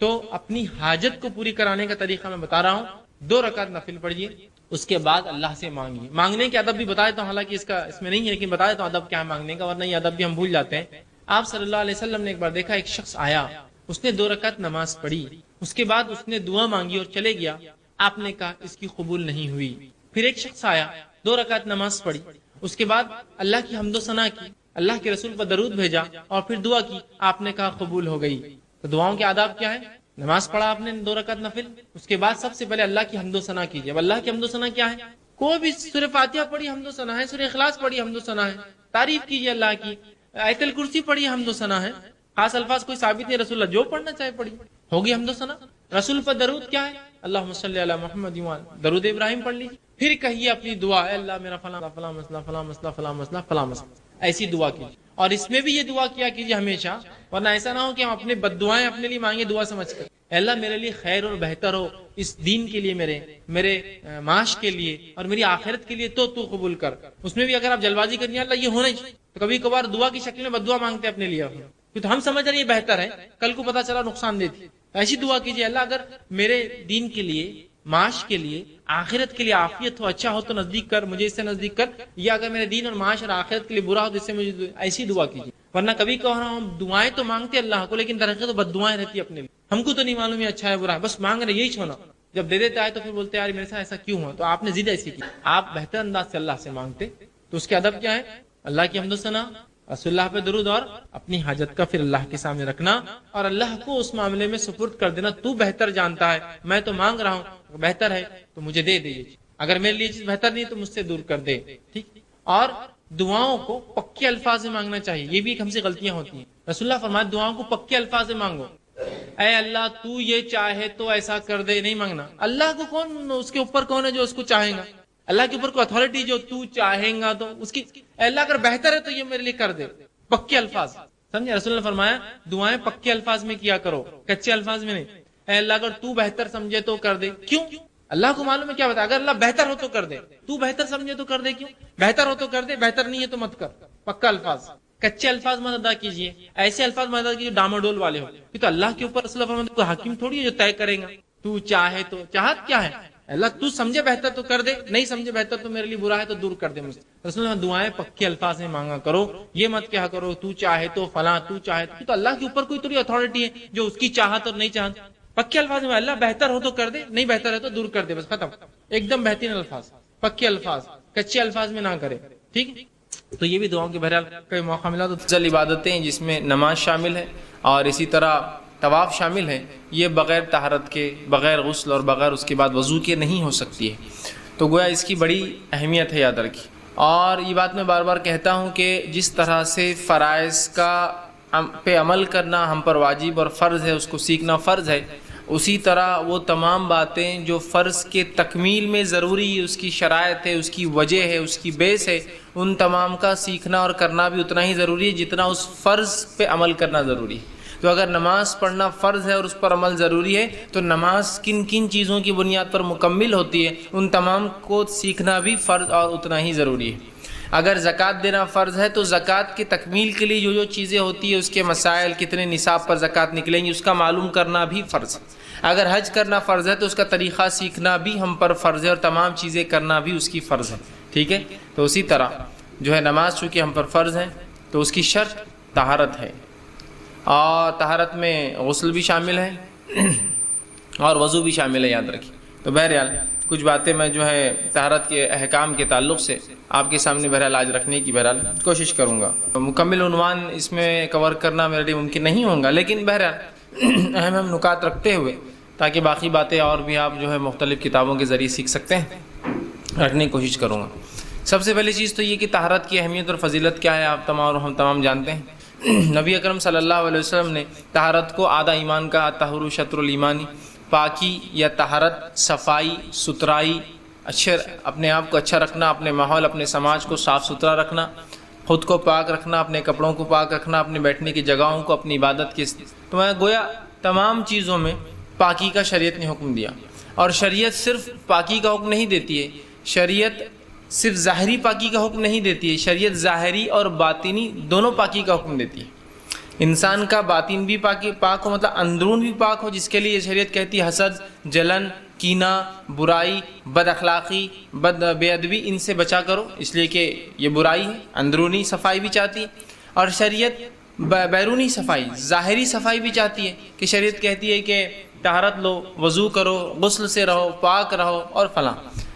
تو اپنی حاجت کو پوری کرانے کا طریقہ میں بتا رہا ہوں. 2 رکعت نفل پڑھیے، اس کے بعد اللہ سے مانگیے. مانگنے کے ادب بھی بتائے تو حالانکہ اس میں نہیں ہے، لیکن بتائے تو ادب کیا ہے مانگنے کا، ورنہ یہ ادب بھی ہم بھول جاتے ہیں. آپ صلی اللہ علیہ وسلم نے ایک بار دیکھا، ایک شخص آیا، اس نے 2 رکعت نماز پڑھی، اس کے بعد اس نے دعا مانگی اور چلے گیا. آپ نے کہا اس کی قبول نہیں ہوئی. پھر ایک شخص آیا، 2 رکعت نماز پڑھی، اس کے بعد اللہ کی حمد و ثنا کی، اللہ کے رسول پر درود بھیجا اور پھر دعا کی. آپ نے کہا قبول ہو گئی. تو دعاؤں کے آداب کیا ہے؟ نماز پڑھا آپ نے 2 رکعت نفل، اس کے بعد سب سے پہلے اللہ کی حمد و ثنا کیجیے. اب اللہ کی حمد و ثنا کیا ہے؟ کوئی بھی سورہ فاتحہ پڑھی حمد و ثنا ہے، سورہ اخلاص پڑھی حمد و ثنا ہے، تعریف کیجیے اللہ کی، آیت الکرسی پڑھی حمد و ثنا ہے. خاص الفاظ کوئی ثابت نہیں، رسول اللہ جو پڑھنا چاہے پڑھی، ہوگی حمد و ثنا. رسول پر درود کیا ہے؟ اللہم صلی علی محمد، درود ابراہیم پڑھ لیجیے. پھر کہیے اپنی دعا، اے اللہ میرا فلاں فلاں مسئلہ فلاں مسئلہ فلاں مسئلہ فلاں مسئلہ، ایسی دعا کیجیے. اور اس میں بھی یہ دعا کیا کیجیے ہمیشہ، ورنہ ایسا نہ ہو کہ ہم اپنے بد دعائیں اپنے لیے مانگے دعا سمجھ کر. اے اللہ میرے لیے خیر اور بہتر ہو، اس دین کے لیے، میرے معاش کے لیے اور میری آخرت کے لیے تو قبول کر. اس میں بھی اگر آپ جلد بازی کرنی ہے اللہ یہ ہونا ہی چاہیے، تو کبھی کبھار دعا کی شکل میں بد دعا مانگتے اپنے لیے، تو ہم سمجھ رہے یہ بہتر ہے، کل کو پتا چلا نقصان دیتی. ایسی دعا کیجیے، اللہ اگر میرے دین کے لیے، معاش کے لیے، آخرت کے لیے عافیت ہو، اچھا ہو تو نزدیک کر، مجھے اس سے نزدیک کر، یا اگر میرے دین اور معاش اور آخرت کے لیے برا ہو تو اس سے مجھے، ایسی دعا کیجیے. ورنہ کبھی کہہ رہا ہوں دعائیں تو مانگتے اللہ کو، لیکن در حقیقت تو بد دعائیں رہتی اپنے لیے. ہم کو تو نہیں معلوم ہے اچھا ہے برا ہے، بس مانگ رہے یہی چھونا. جب دے دیتا ہے تو پھر بولتے ہیں یار میرے ساتھ ایسا کیوں ہوا. تو آپ نے ضد ایسی کی، آپ بہتر انداز سے اللہ سے مانگتے. تو اس کے ادب کیا ہے؟ اللہ کی حمد و ثنا، رسول اللہ پہ درود، اور اپنی حاجت کا پھر اللہ کے سامنے رکھنا اور اللہ کو اس معاملے میں سپرد کر دینا. تو بہتر جانتا ہے، میں تو مانگ رہا ہوں، بہتر ہے تو مجھے دے دے. اگر میرے لیے چیز بہتر نہیں تو مجھ سے دور کر دے. ٹھیک. اور دعاؤں کو پکے الفاظ میں مانگنا چاہیے. یہ بھی ایک ہم سے غلطیاں ہوتی ہیں. رسول اللہ فرمایا دعاؤں کو پکے الفاظ میں مانگو. اے اللہ تو یہ چاہے تو ایسا کر دے نہیں مانگنا. اللہ کو کون، اس کے اوپر کون ہے جو اس کو چاہے گا؟ اللہ کے اوپر کوئی اتھارٹی جو تو چاہیں گا تو اس کی، اے اللہ اگر بہتر ہے تو یہ میرے لیے کر دے. پکے الفاظ، سمجھے؟ رسول اللہ فرمایا دعائیں پکے الفاظ میں کیا کرو، کچے الفاظ میں نہیں. اے اللہ اگر تو بہتر سمجھے تو کر دے. کیوں؟ اللہ کو معلوم ہے کیا بتا، اگر اللہ بہتر ہو تو کر دے، تو بہتر سمجھے تو کر دے. کیوں؟ بہتر ہو تو کر دے، بہتر نہیں ہے تو مت کر. پکا الفاظ، کچے الفاظ مت ادا کیجیے. ایسے الفاظ مت ادا کیجیے جو ڈاماڈول والے ہو. یہ تو اللہ کے اوپر رسول اللہ فرماتے کوئی حاکم تھوڑی ہے جو طے کرے گا. تو چاہے تو، چاہت کیا ہے؟ اللہ تو سمجھے بہتر تو کر دے، نہیں سمجھے بہتر تو میرے لیے برا ہے تو دور کر دے مجھ سے. رسول اللہ دعائیں پکے الفاظ میں مانگا کرو. یہ مت کیا کرو تو چاہے تو فلاں، تو چاہے تو اللہ کے اوپر کوئی تو اتھارٹی ہے جو اس کی چاہت اور نہیں چاہت. پکے الفاظ میں اللہ بہتر ہو تو کر دے، نہیں بہتر ہے تو دور کر دے، بس ختم. ایک دم بہترین الفاظ، پکے الفاظ، کچے الفاظ میں نہ کرے. ٹھیک. تو یہ بھی دعاؤں کے بہرحال کوئی موقع ملا تو افضل عبادتیں جس میں نماز شامل ہے اور اسی طرح طواف شامل ہے، یہ بغیر طہارت کے، بغیر غسل اور بغیر اس کے بعد وضو کے نہیں ہو سکتی ہے. تو گویا اس کی بڑی اہمیت ہے یاد رکھی. اور یہ بات میں بار بار کہتا ہوں کہ جس طرح سے فرائض کا پہ عمل کرنا ہم پر واجب اور فرض ہے، اس کو سیکھنا فرض ہے، اسی طرح وہ تمام باتیں جو فرض کے تکمیل میں ضروری، اس کی شرائط ہے، اس کی وجہ ہے، اس کی بیس ہے، ان تمام کا سیکھنا اور کرنا بھی اتنا ہی ضروری ہے جتنا اس فرض پہ عمل کرنا ضروری ہے. تو اگر نماز پڑھنا فرض ہے اور اس پر عمل ضروری ہے تو نماز کن کن چیزوں کی بنیاد پر مکمل ہوتی ہے، ان تمام کو سیکھنا بھی فرض اور اتنا ہی ضروری ہے. اگر زکوٰۃ دینا فرض ہے تو زکوٰۃ کی تکمیل کے لیے جو جو چیزیں ہوتی ہیں، اس کے مسائل، کتنے نصاب پر زکوٰۃ نکلیں گی، اس کا معلوم کرنا بھی فرض ہے. اگر حج کرنا فرض ہے تو اس کا طریقہ سیکھنا بھی ہم پر فرض ہے اور تمام چیزیں کرنا بھی اس کی فرض ہے. ٹھیک ہے. تو اسی طرح جو ہے نماز چونکہ ہم پر فرض ہے تو اس کی شرط طہارت ہے، اور طہارت میں غسل بھی شامل ہے اور وضو بھی شامل ہے، یاد رکھیے. تو بہرحال کچھ باتیں میں جو ہے طہارت کے احکام کے تعلق سے آپ کے سامنے بہرحال آج رکھنے کی بہرحال کوشش کروں گا. مکمل عنوان اس میں کور کرنا میرے لیے ممکن نہیں ہوگا، لیکن بہرحال اہم نکات رکھتے ہوئے تاکہ باقی باتیں اور بھی آپ جو ہے مختلف کتابوں کے ذریعے سیکھ سکتے ہیں، رکھنے کی کوشش کروں گا. سب سے پہلی چیز تو یہ کہ طہارت کی اہمیت اور فضیلت کیا ہے آپ تمام اور ہم تمام جانتے ہیں. نبی اکرم صلی اللہ علیہ وسلم نے طہارت کو آدھا ایمان کا، طہور شطر الایمانی، پاکی یا طہارت، صفائی، ستھرائی، اچھے اپنے آپ کو اچھا رکھنا، اپنے ماحول، اپنے سماج کو صاف ستھرا رکھنا، خود کو پاک رکھنا، اپنے کپڑوں کو پاک رکھنا، اپنے بیٹھنے کی جگہوں کو، اپنی عبادت کی. تو میں گویا تمام چیزوں میں پاکی کا شریعت نے حکم دیا. اور شریعت صرف پاکی کا حکم نہیں دیتی ہے، شریعت صرف ظاہری پاکی کا حکم نہیں دیتی ہے، شریعت ظاہری اور باطنی دونوں پاکی کا حکم دیتی ہے. انسان کا باطن بھی پاک ہو، مطلب اندرون بھی پاک ہو، جس کے لیے شریعت کہتی ہے حسد، جلن، کینہ، برائی، بد اخلاقی، بے ادبی، ان سے بچا کرو، اس لیے کہ یہ برائی ہے، اندرونی صفائی بھی چاہتی ہے۔ اور شریعت بیرونی صفائی، ظاہری صفائی بھی چاہتی ہے، کہ شریعت کہتی ہے کہ طہارت لو، وضو کرو، غسل سے رہو، پاک رہو اور فلاں۔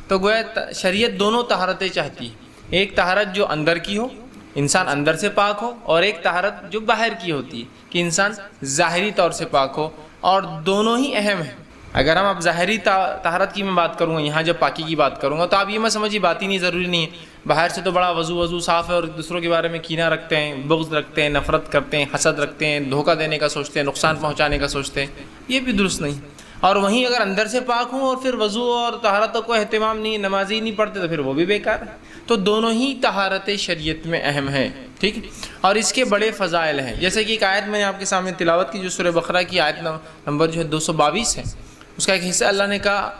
تو گویا شریعت دونوں طہارتیں چاہتی ہے، ایک طہارت جو اندر کی ہو، انسان اندر سے پاک ہو، اور ایک طہارت جو باہر کی ہوتی ہے کہ انسان ظاہری طور سے پاک ہو، اور دونوں ہی اہم ہیں۔ اگر ہم اب ظاہری طہارت کی میں بات کروں گا، یہاں جب پاکی کی بات کروں گا، تو آپ یہ مت سمجھیے باطنی ضروری نہیں ہے، باہر سے تو بڑا وضو صاف ہے اور دوسروں کے بارے میں کینہ رکھتے ہیں، بغض رکھتے ہیں، نفرت کرتے ہیں، حسد رکھتے ہیں، دھوکہ دینے کا سوچتے ہیں، نقصان پہنچانے کا سوچتے ہیں، یہ بھی درست نہیں۔ اور وہیں اگر اندر سے پاک ہوں اور پھر وضو اور طہارتوں کو اہتمام نہیں، نمازی نہیں پڑھتے، تو پھر وہ بھی بیکار ہے۔ تو دونوں ہی طہارتیں شریعت میں اہم ہیں، ٹھیک ہے، اور اس کے بڑے فضائل ہیں۔ جیسے کہ ایک آیت میں نے آپ کے سامنے تلاوت کی، جو سورہ بقرہ کی آیت نمبر جو ہے 222 ہے، اس کا ایک حصہ اللہ نے کہا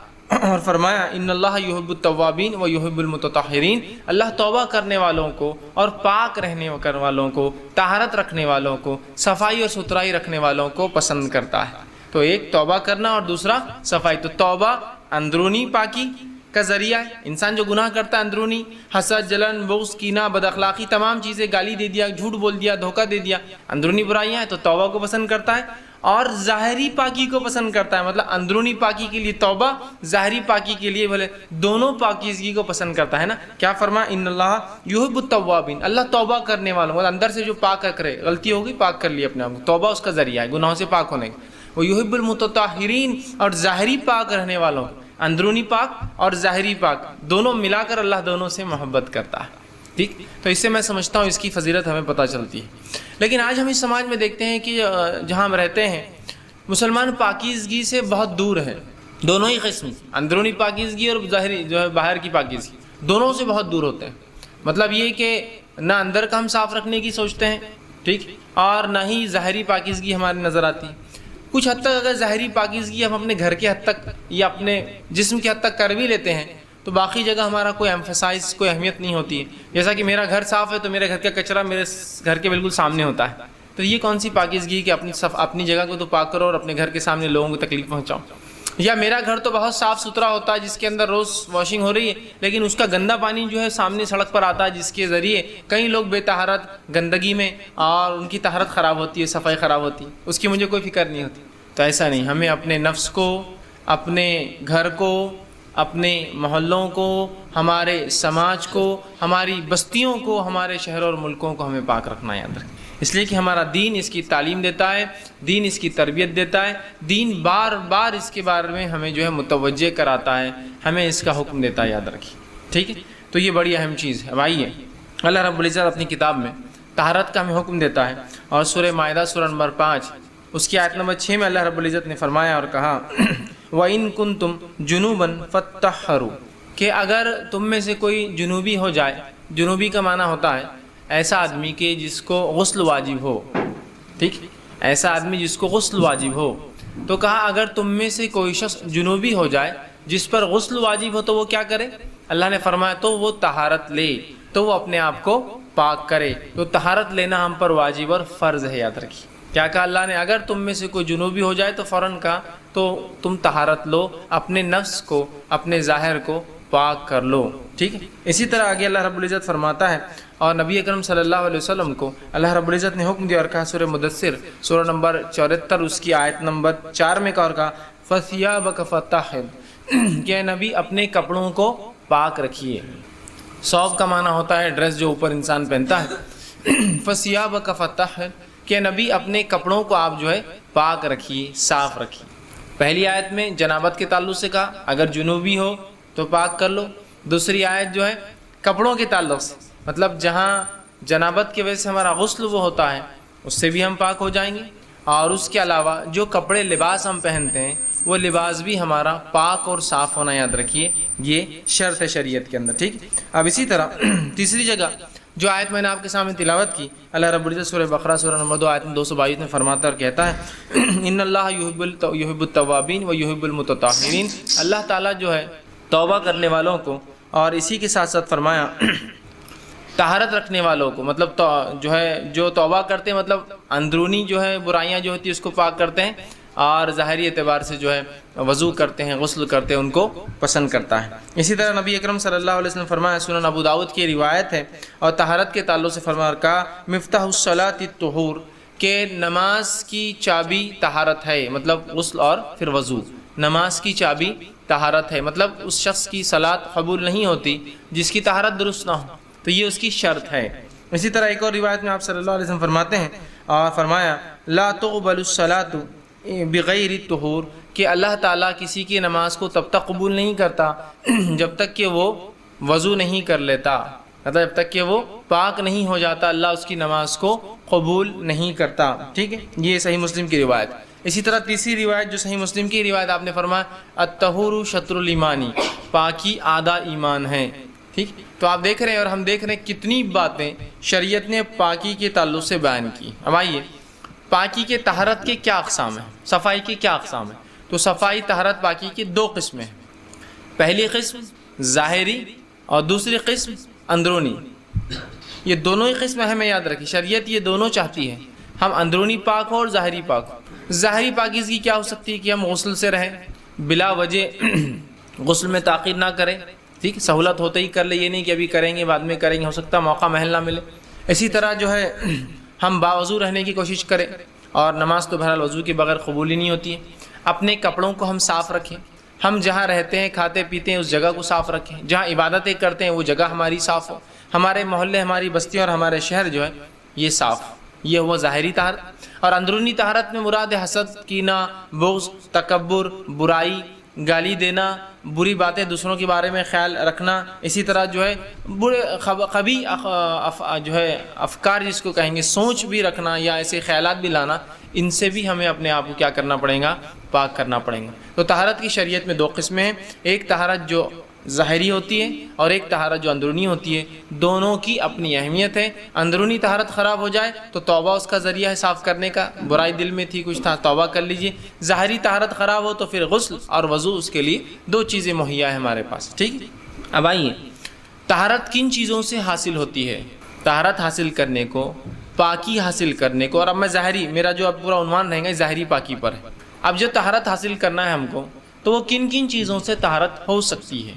اور فرمایا ان اللہ یحب التوابین و یحب المتطہرین، اللہ توبہ کرنے والوں کو اور پاک رہنے والوں کو، طہارت رکھنے والوں کو، صفائی اور ستھرائی رکھنے والوں کو پسند کرتا ہے۔ تو ایک توبہ کرنا اور دوسرا صفائی۔ تو توبہ اندرونی پاکی کا ذریعہ ہے، انسان جو گناہ کرتا ہے اندرونی، حسد، جلن، بغض، کینہ، بد اخلاقی، تمام چیزیں، گالی دے دیا، جھوٹ بول دیا، دھوکہ دے دیا، اندرونی برائیاں ہیں، تو توبہ کو پسند کرتا ہے، اور ظاہری پاکی کو پسند کرتا ہے، مطلب اندرونی پاکی کے لیے توبہ، ظاہری پاکی کے لیے بھلے دونوں پاکیزگی کو پسند کرتا ہے نا۔ کیا فرمایا ان اللہ یحب التوابین، اللہ توبہ کرنے والوں، مطلب اندر سے جو پاک کرے، غلطی ہوگی پاک کر لی اپنے آپ کو، توبہ اس کا ذریعہ ہے گناہوں سے پاک ہونے کا۔ وہ یحب المتطہرین، اور ظاہری پاک رہنے والوں، اندرونی پاک اور ظاہری پاک دونوں ملا کر اللہ دونوں سے محبت کرتا ہے، ٹھیک۔ تو اس سے میں سمجھتا ہوں اس کی فضیلت ہمیں پتہ چلتی ہے۔ لیکن آج ہم اس سماج میں دیکھتے ہیں کہ جہاں ہم رہتے ہیں مسلمان پاکیزگی سے بہت دور ہے، دونوں ہی قسم، اندرونی پاکیزگی اور ظاہری جو ہے باہر کی پاکیزگی، دونوں سے بہت دور ہوتے ہیں۔ مطلب یہ کہ نہ اندر کا ہم صاف رکھنے کی سوچتے ہیں، ٹھیک، اور نہ ہی ظاہری پاکیزگی ہماری نظر آتی ہے۔ کچھ حد تک اگر ظاہری پاکیزگی ہم اپنے گھر کے حد تک یا اپنے جسم کے حد تک کر بھی لیتے ہیں، تو باقی جگہ ہمارا کوئی ایمفسائز، کوئی اہمیت نہیں ہوتی ہے۔ جیسا کہ میرا گھر صاف ہے تو میرے گھر کا کچرا میرے گھر کے بالکل سامنے ہوتا ہے، تو یہ کون سی پاکیزگی کہ اپنی جگہ کو تو پاک کرو اور اپنے گھر کے سامنے لوگوں کو تکلیف پہنچاؤ۔ یا میرا گھر تو بہت صاف ستھرا ہوتا ہے، جس کے اندر روز واشنگ ہو رہی ہے، لیکن اس کا گندا پانی جو ہے سامنے سڑک پر آتا ہے، جس کے ذریعے کئی لوگ بے طہارت گندگی میں، اور ان کی طہارت خراب ہوتی ہے، صفائی خراب ہوتی ہے، اس کی مجھے کوئی فکر نہیں ہوتی۔ تو ایسا نہیں، ہمیں اپنے نفس کو، اپنے گھر کو، اپنے محلوں کو، ہمارے سماج کو، ہماری بستیوں کو، ہمارے شہروں اور ملکوں کو ہمیں پاک رکھنا یاد رکھیں، اس لیے کہ ہمارا دین اس کی تعلیم دیتا ہے، دین اس کی تربیت دیتا ہے، دین بار بار اس کے بارے میں ہمیں جو ہے متوجہ کراتا ہے، ہمیں اس کا حکم دیتا ہے، یاد رکھیے، ٹھیک ہے۔ تو یہ بڑی اہم چیز ہے۔ اب آئیے، اللہ رب العزت اپنی کتاب میں طہارت کا ہمیں حکم دیتا ہے، اور سورہ مائدہ سورہ نمبر 5 اس کی آیت نمبر 6 میں اللہ رب العزت نے فرمایا اور کہا وَإِن كُنتُمْ جُنُوبًا فَاتَّطَهَّرُوا، کہ اگر تم میں سے کوئی جنوبی ہو جائے، جنوبی کا معنی ہوتا ہے ایسا آدمی کہ جس کو غسل واجب ہو، ٹھیک، ایسا آدمی جس کو غسل واجب ہو، تو کہا اگر تم میں سے کوئی شخص جنوبی ہو جائے جس پر غسل واجب ہو تو وہ کیا کرے؟ اللہ نے فرمایا تو وہ طہارت لے، تو وہ اپنے آپ کو پاک کرے۔ تو طہارت لینا ہم پر واجب اور فرض ہے، یاد رکھیے۔ کیا کہا اللہ نے؟ اگر تم میں سے کوئی جنوبی ہو جائے تو فوراً کہا تو تم طہارت لو، اپنے نفس کو، اپنے ظاہر کو پاک کر لو، ٹھیک ہے۔ اسی طرح آگے اللہ رب العزت فرماتا ہے، اور نبی اکرم صلی اللہ علیہ وسلم کو اللہ رب العزت نے حکم دیا اور کہا سورہ مدثر سورہ نمبر 74 اس کی آیت نمبر 4 میں کہا اور کہا فَثِيَابَكَ فَطَّهِّرْ، کہ نبی اپنے کپڑوں کو پاک رکھیے۔ ثوب کا معنی ہوتا ہے ڈریس جو اوپر انسان پہنتا ہے۔ فَثِيَابَكَ فَطَّهِّرْ، کہ نبی اپنے کپڑوں کو آپ جو ہے پاک رکھیے، صاف رکھیے۔ پہلی آیت میں جنابت کے تعلق سے کہا اگر جنوبی ہو تو پاک کر لو، دوسری آیت جو ہے کپڑوں کے تعلق سے، مطلب جہاں جنابت کی وجہ سے ہمارا غسل وہ ہوتا ہے اس سے بھی ہم پاک ہو جائیں گے، اور اس کے علاوہ جو کپڑے لباس ہم پہنتے ہیں وہ لباس بھی ہمارا پاک اور صاف ہونا، یاد رکھیے، یہ شرط ہے شریعت کے اندر، ٹھیک۔ اب اسی طرح تیسری جگہ جو آیت میں نے آپ کے سامنے تلاوت کی، اللہ رب العزت سورہ بقرہ سورہ نمبر 2 آیت 222 میں فرماتا اور کہتا ہے ان اللہ یحب التوابین و یحب المتطہرین، اللہ تعالیٰ جو ہے توبہ کرنے والوں کو، اور اسی کے ساتھ ساتھ فرمایا طہارت رکھنے والوں کو مطلب جو ہے جو توبہ کرتے ہیں مطلب اندرونی جو ہے برائیاں جو ہوتی ہیں اس کو پاک کرتے ہیں، اور ظاہری اعتبار سے جو ہے وضو کرتے ہیں، غسل کرتے ہیں، ان کو پسند کرتا ہے۔ اسی طرح نبی اکرم صلی اللہ علیہ وسلم فرمایا، سنن ابو داؤد کی روایت ہے، اور طہارت کے تعلق سے فرمایا کہا مفتاح الصلاۃ الطہور، کہ نماز کی چابی طہارت ہے، مطلب غسل اور پھر وضو۔ نماز کی چابی طہارت ہے، مطلب اس شخص کی صلاۃ قبول نہیں ہوتی جس کی طہارت درست نہ ہو، تو یہ اس کی شرط ہے۔ اسی طرح ایک اور روایت میں آپ صلی اللہ علیہ وسلم فرماتے ہیں اور فرمایا لا تقبل الصلاۃ بغیر الطہور، کہ اللہ تعالیٰ کسی کی نماز کو تب تک قبول نہیں کرتا جب تک کہ وہ وضو نہیں کر لیتا، مطلب جب تک کہ وہ پاک نہیں ہو جاتا اللہ اس کی نماز کو قبول نہیں کرتا، ٹھیک ہے۔ یہ صحیح مسلم کی روایت۔ اسی طرح تیسری روایت جو صحیح مسلم کی روایت، آپ نے فرمایا الطہور شطر الایمان، پاکی آدھا ایمان ہے، ٹھیک۔ تو آپ دیکھ رہے ہیں اور ہم دیکھ رہے ہیں کتنی باتیں شریعت نے پاکی کے تعلق سے بیان کی۔ اب آئیے پاکی کے طہارت کے کیا اقسام ہیں، صفائی کے کیا اقسام ہیں؟ تو صفائی طہارت پاکی کی دو قسمیں ہیں، پہلی قسم ظاہری اور دوسری قسم اندرونی۔ یہ دونوں ہی قسم ہمیں یاد رکھی، شریعت یہ دونوں چاہتی ہے، ہم اندرونی پاک ہو اور ظاہری پاک ہو۔ ظاہری پاکیزگی کیا ہو سکتی ہے کہ ہم غسل سے رہیں، بلا وجہ غسل میں تاخیر نہ کریں، ٹھیک، سہولت ہوتے ہی کر لے، یہ نہیں کہ ابھی کریں گے بعد میں کریں گے، ہو سکتا ہے موقع محل نہ ملے۔ اسی طرح جو ہے ہم باوضو رہنے کی کوشش کریں، اور نماز تو بہرحال وضو کے بغیر قبول ہی نہیں ہوتی ہے۔ اپنے کپڑوں کو ہم صاف رکھیں، ہم جہاں رہتے ہیں کھاتے پیتے ہیں اس جگہ کو صاف رکھیں، جہاں عبادتیں کرتے ہیں وہ جگہ ہماری صاف ہو، ہمارے محلے ہماری بستی اور ہمارے شہر جو ہے یہ صاف، یہ ہوا ظاہری طہارت۔ اور اندرونی طہارت میں مراد حسد، کینہ، بغض، تکبر، برائی، گالی دینا، بری باتیں دوسروں کے بارے میں خیال رکھنا، اسی طرح جو ہے برے قبیح جو ہے افکار جس کو کہیں گے، سوچ بھی رکھنا یا ایسے خیالات بھی لانا، ان سے بھی ہمیں اپنے آپ کو کیا کرنا پڑے گا، پاک کرنا پڑے گا۔ تو طہارت کی شریعت میں دو قسمیں ہیں، ایک طہارت جو ظاہری ہوتی ہے اور ایک طہارت جو اندرونی ہوتی ہے، دونوں کی اپنی اہمیت ہے۔ اندرونی طہارت خراب ہو جائے تو توبہ اس کا ذریعہ ہے صاف کرنے کا، برائی دل میں تھی کچھ تھا توبہ کر لیجئے۔ ظاہری طہارت خراب ہو تو پھر غسل اور وضو، اس کے لیے دو چیزیں مہیا ہے ہمارے پاس، ٹھیک۔ اب آئیے طہارت کن چیزوں سے حاصل ہوتی ہے؟ طہارت حاصل کرنے کو، پاکی حاصل کرنے کو، اور اب میں ظاہری، میرا جو اب پورا عنوان رہے گا ظاہری پاکی پر ہے۔ اب جو طہارت حاصل کرنا ہے ہم کو، تو وہ کن کن چیزوں سے طہارت ہو سکتی ہے؟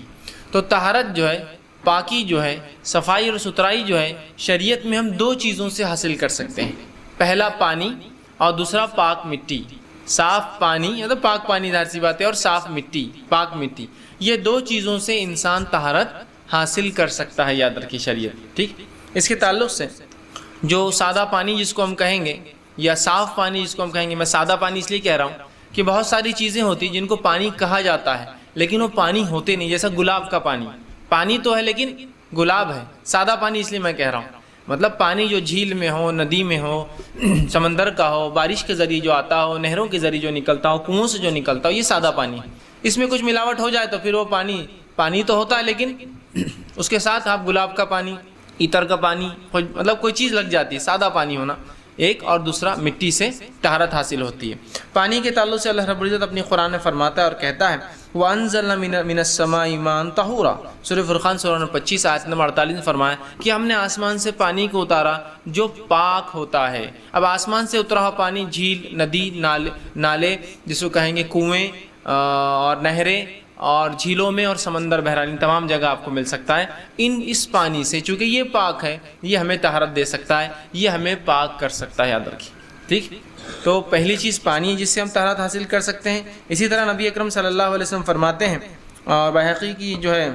تو طہارت جو ہے، پاکی جو ہے، صفائی اور ستھرائی جو ہے، شریعت میں ہم دو چیزوں سے حاصل کر سکتے ہیں، پہلا پانی اور دوسرا پاک مٹی۔ صاف پانی مطلب پاک پانی ظاہر سی بات ہے، اور صاف مٹی، پاک مٹی، یہ دو چیزوں سے انسان طہارت حاصل کر سکتا ہے، یاد رکھیے شریعت، ٹھیک۔ اس کے تعلق سے جو سادہ پانی جس کو ہم کہیں گے، یا صاف پانی جس کو ہم کہیں گے، میں سادہ پانی اس لیے کہہ رہا ہوں کہ بہت ساری چیزیں ہوتی جن کو پانی کہا جاتا ہے لیکن وہ پانی ہوتے نہیں، جیسا گلاب کا پانی، پانی تو ہے لیکن گلاب ہے، سادہ پانی اس لیے میں کہہ رہا ہوں، مطلب پانی جو جھیل میں ہو، ندی میں ہو، سمندر کا ہو، بارش کے ذریعے جو آتا ہو، نہروں کے ذریعے جو نکلتا ہو، کنووں سے جو نکلتا ہو، یہ سادہ پانی ہے۔ اس میں کچھ ملاوٹ ہو جائے تو پھر وہ پانی تو ہوتا ہے لیکن اس کے ساتھ آپ گلاب کا پانی، عطر کا پانی، مطلب کوئی چیز لگ جاتی ہے، سادہ پانی ہونا ایک، اور دوسرا مٹی سے طہارت حاصل ہوتی ہے۔ پانی کے تعلق سے اللہ رب العزت اپنی قرآن میں فرماتا ہے اور کہتا ہے وَأَنزَلْنَا مِنَ السَّمَاءِ مَاءً طَهُورًا، سورہ فرقان سورہ نمبر 25 آیت نمبر 48 میں فرمایا کہ ہم نے آسمان سے پانی کو اتارا جو پاک ہوتا ہے۔ اب آسمان سے اترا ہوا پانی جھیل، ندی، نالے جس کو کہیں گے، کنویں اور نہریں اور جھیلوں میں اور سمندر، بہرحال ان تمام جگہ آپ کو مل سکتا ہے۔ اس پانی سے چونکہ یہ پاک ہے، یہ ہمیں طہارت دے سکتا ہے، یہ ہمیں پاک کر سکتا ہے، یاد رکھیے، ٹھیک۔ تو پہلی چیز پانی ہے جس سے ہم طہارت حاصل کر سکتے ہیں۔ اسی طرح نبی اکرم صلی اللہ علیہ وسلم فرماتے ہیں، اور بحقی کی جو ہے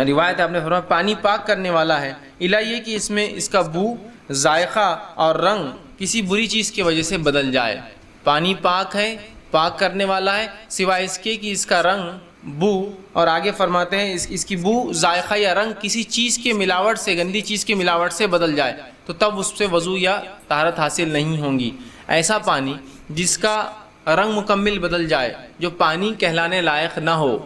روایت آپ نے فرمایا پانی پاک کرنے والا ہے، الا یہ کہ اس میں اس کا بو، ذائقہ اور رنگ کسی بری چیز کی وجہ سے بدل جائے۔ پانی پاک ہے، پاک کرنے والا ہے، سوائے اس کے کہ اس کا رنگ، بو، اور آگے فرماتے ہیں اس کی بو، ذائقہ یا رنگ کسی چیز کے ملاوٹ سے، گندی چیز کی ملاوٹ سے بدل جائے تو تب اس سے وضو یا طہارت حاصل نہیں ہوں گی۔ ایسا پانی جس کا رنگ مکمل بدل جائے، جو پانی کہلانے لائق نہ ہو،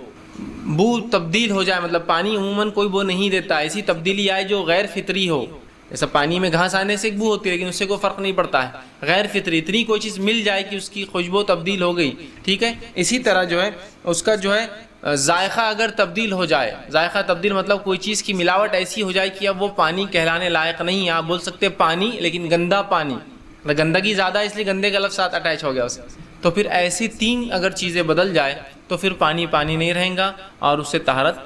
بو تبدیل ہو جائے، مطلب پانی عموماً کوئی بو نہیں دیتا، ایسی تبدیلی آئے جو غیر فطری ہو، جیسا پانی میں گھاس آنے سے ایک بو ہوتی ہے لیکن اس سے کوئی فرق نہیں پڑتا ہے، غیر فطری، اتنی کوئی چیز مل جائے کہ اس کی خوشبو تبدیل ہو گئی، ٹھیک ہے۔ اسی طرح جو ہے اس کا جو ہے ذائقہ اگر تبدیل ہو جائے، ذائقہ تبدیل مطلب کوئی چیز کی ملاوٹ ایسی ہو جائے کہ اب وہ پانی کہلانے لائق نہیں ہے، آپ بول سکتے پانی لیکن گندا پانی، گندگی زیادہ ہے اس لیے گندے کا لفظ ساتھ اٹیچ ہو گیا اس سے، تو پھر ایسی 3 اگر چیزیں بدل جائے تو پھر پانی پانی نہیں رہیں گا اور اس سے طہارت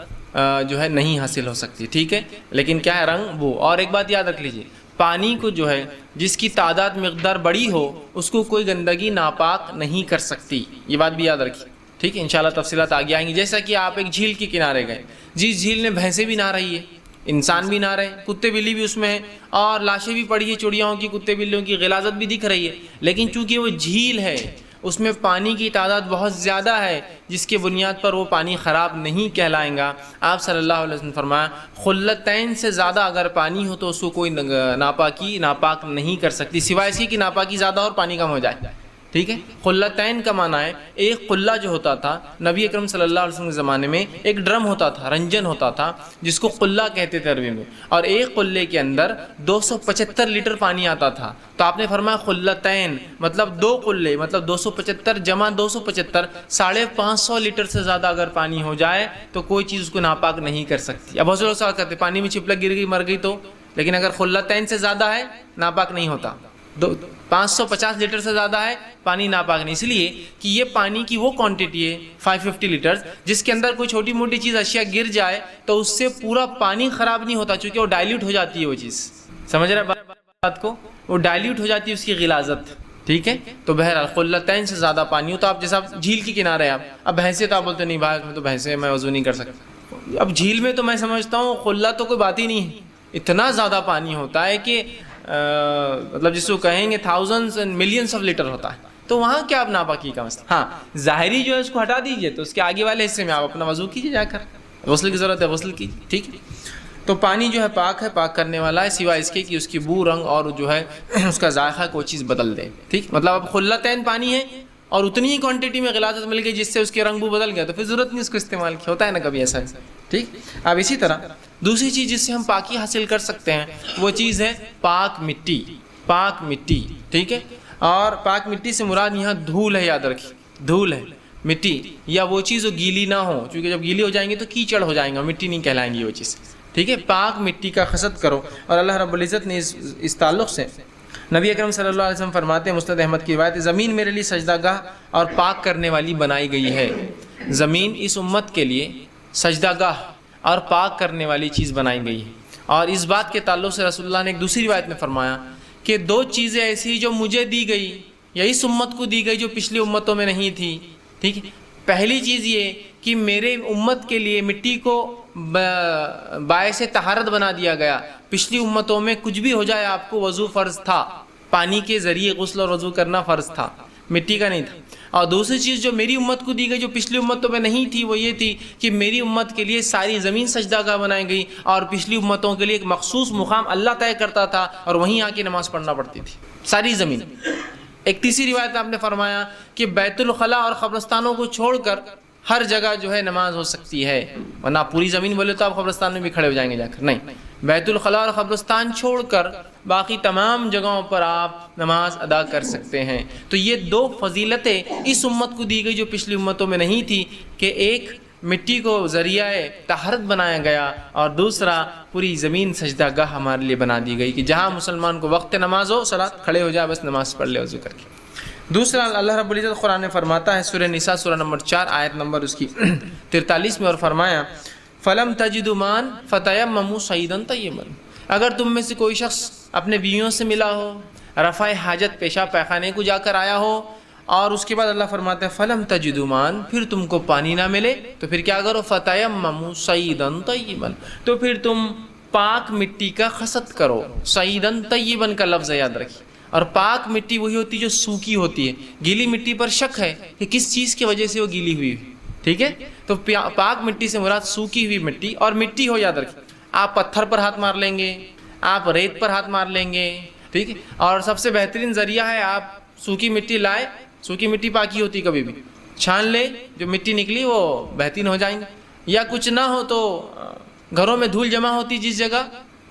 جو ہے نہیں حاصل ہو سکتی، ٹھیک ہے۔ لیکن کیا ہے؟ رنگ، بو۔ اور ایک بات یاد رکھ لیجیے، پانی کو جو ہے جس کی تعداد مقدار بڑی ہو اس کو کوئی گندگی ناپاک نہیں کر سکتی، یہ بات بھی یاد رکھیے، ٹھیک ہے۔ انشاءاللہ تفصیلات آگے آئیں گی۔ جیسا کہ آپ ایک جھیل کے کنارے گئے، جس جھیل میں بھینسیں بھی نہا رہی ہے، انسان بھی نہا رہے، کتے بلی بھی اس میں ہیں، اور لاشیں بھی پڑی ہے چڑیاؤں کی، کتے بلیوں کی غلاظت بھی دکھ رہی ہے، لیکن چونکہ وہ جھیل ہے اس میں پانی کی تعداد بہت زیادہ ہے، جس کے بنیاد پر وہ پانی خراب نہیں کہلائیں گا۔ آپ صلی اللہ علیہ وسلم نے فرمایا خلتین سے زیادہ اگر پانی ہو تو اس کو کوئی ناپاک نہیں کر سکتی، سوائے اس کی کہ ناپاکی زیادہ اور پانی کم ہو جائے، ٹھیک ہے۔ خلتین کا معنی ہے ایک قلہ جو ہوتا تھا نبی اکرم صلی اللہ علیہ وسلم کے زمانے میں، ایک ڈرم ہوتا تھا، رنجن ہوتا تھا جس کو قلہ کہتے تھے عربی میں، اور ایک قلے کے اندر 275 لیٹر پانی آتا تھا، تو آپ نے فرمایا خلتین مطلب 2 قلے، مطلب 275 جمع 275، 550 لیٹر سے زیادہ اگر پانی ہو جائے تو کوئی چیز اس کو ناپاک نہیں کر سکتی۔ اب بہت سے لوگ سوال کرتے پانی میں چھپلک گر گئی مر گئی تو، لیکن اگر خلتین سے زیادہ ہے ناپاک نہیں ہوتا، 550 لیٹر سے زیادہ ہے پانی ناپاک نہیں، اس لیے کہ یہ پانی کی وہ کوانٹٹی ہے 550 لیٹر، جس کے اندر کوئی چھوٹی موٹی چیز اشیاء گر جائے تو اس سے پورا پانی خراب نہیں ہوتا، چونکہ وہ ڈائلیوٹ ہو جاتی ہے، وہ چیز سمجھ رہے بات کو، وہ ڈائلیوٹ ہو جاتی ہے اس کی غلاظت، ٹھیک ہے۔ تو بہرحال خلتین سے زیادہ پانی ہو تو آپ جیسا جھیل کے کنارے ہیں، اب بھینسیں تو آپ بولتے نہیں بھائی میں تو بھینسیں میں وضو نہیں کر سکتا، اب جھیل میں تو میں سمجھتا ہوں خلہ تو کوئی بات ہی نہیں ہے، اتنا زیادہ پانی ہوتا ہے کہ مطلب جس کو کہیں گے thousands and millions of litre ہوتا ہے، تو وہاں کیا اب ناپاکی کا مسئلہ؟ ہاں ظاہری جو ہے اس کو ہٹا دیجئے، تو اس کے آگے والے حصے میں آپ اپنا وضو کیجئے، جا کر غسل کی ضرورت ہے غسل کیجئے، ٹھیک ہے۔ تو پانی جو ہے پاک کرنے والا ہے، سوائے اس کے کہ اس کی بو، رنگ اور جو ہے اس کا ذائقہ کوئی چیز بدل دے، ٹھیک۔ مطلب اب خلتین پانی ہے اور اتنی ہی کوانٹٹی میں غلاظت مل گئی جس سے اس کے رنگ بو بدل گیا، تو پھر ضرورت نہیں اس کو استعمال کی، ہوتا ہے نا کبھی ایسا، ٹھیک۔ اب اسی طرح دوسری چیز جس سے ہم پاکی حاصل کر سکتے ہیں وہ چیز ہے پاک مٹی، ٹھیک ہے۔ اور پاک مٹی سے مراد یہاں دھول ہے، یاد رکھیے دھول ہے، مٹی یا وہ چیز جو گیلی نہ ہو، کیونکہ جب گیلی ہو جائیں گے تو کیچڑ ہو جائیں گا، مٹی نہیں کہلائیں گی وہ چیز، ٹھیک ہے۔ پاک مٹی کا قصد کرو، اور اللہ رب العزت نے اس تعلق سے نبی اکرم صلی اللہ علیہ وسلم فرماتے ہیں، مسند احمد کی روایت، زمین میرے لیے سجدہ گاہ اور پاک کرنے والی بنائی گئی ہے، زمین اس امت کے لیے سجدہ گاہ اور پاک کرنے والی چیز بنائی گئی ہے۔ اور اس بات کے تعلق سے رسول اللہ نے ایک دوسری روایت میں فرمایا کہ 2 چیزیں ایسی جو مجھے دی گئی یا اس امت کو دی گئی جو پچھلی امتوں میں نہیں تھی، ٹھیک ہے۔ پہلی چیز یہ کہ میرے امت کے لیے مٹی کو باعث طہارت بنا دیا گیا، پچھلی امتوں میں کچھ بھی ہو جائے آپ کو وضو فرض تھا، پانی کے ذریعے غسل اور وضو کرنا فرض تھا، مٹی کا نہیں تھا۔ اور دوسری چیز جو میری امت کو دی گئی جو پچھلی امتوں میں نہیں تھی وہ یہ تھی کہ میری امت کے لیے ساری زمین سجدہ گاہ بنائی گئی، اور پچھلی امتوں کے لیے ایک مخصوص مقام اللہ طے کرتا تھا اور وہیں آ کے نماز پڑھنا پڑتی تھی، ساری زمین۔ ایک تیسری روایت آپ نے فرمایا کہ بیت الخلا اور قبرستانوں کو چھوڑ کر ہر جگہ جو ہے نماز ہو سکتی ہے، ورنہ پوری زمین بولے تو آپ قبرستان میں بھی کھڑے ہو جائیں گے جا کر، نہیں، بیت الخلا اور قبرستان چھوڑ کر باقی تمام جگہوں پر آپ نماز ادا کر سکتے ہیں۔ تو یہ 2 فضیلتیں اس امت کو دی گئی جو پچھلی امتوں میں نہیں تھی، کہ ایک مٹی کو ذریعہ طہارت بنایا گیا، اور دوسرا پوری زمین سجدہ گاہ ہمارے لیے بنا دی گئی کہ جہاں مسلمان کو وقت نماز ہو صلاۃ کھڑے ہو جائے، بس نماز پڑھ لے وضو کر کے۔ دوسرا اللہ رب العزت قرآن میں فرماتا ہے، سورہ نساء سورہ نمبر 4 آیت نمبر اس کی 43 میں، اور فرمایا فَلَمْ تَجِدُوا مَاءً فَتَيَمَّمُوا صَعِيدًا طَيِّبًا، اگر تم میں سے کوئی شخص اپنے بیویوں سے ملا ہو، رفع حاجت پیشاب پیخانے کو جا کر آیا ہو، اور اس کے بعد اللہ فرماتا ہے فَلَمْ تَجِدُوا مَاءً، پھر تم کو پانی نہ ملے تو پھر کیا کرو، فَتَيَمَّمُوا صَعِيدًا طَيِّبًا، تو پھر تم پاک مٹی کا قصد کرو۔ صعیداً طیباً کا لفظ یاد رکھیے، اور پاک مٹی وہی ہوتی ہے جو سوکھی ہوتی ہے، گیلی مٹی پر شک ہے کہ کس چیز کی وجہ سے وہ گیلی ہوئی ہے، ٹھیک ہے۔ تو پاک مٹی سے مراد سوکھی ہوئی مٹی، اور مٹی ہو یاد رکھیں، آپ پتھر پر ہاتھ مار لیں گے، آپ ریت پر ہاتھ مار لیں گے، ٹھیک ہے۔ اور سب سے بہترین ذریعہ ہے آپ سوکھی مٹی لائے، سوکھی مٹی پاکی ہوتی کبھی بھی، چھان لے، جو مٹی نکلی وہ بہترین ہو جائیں گے، یا کچھ نہ ہو تو گھروں میں دھول جمع ہوتی جس جگہ،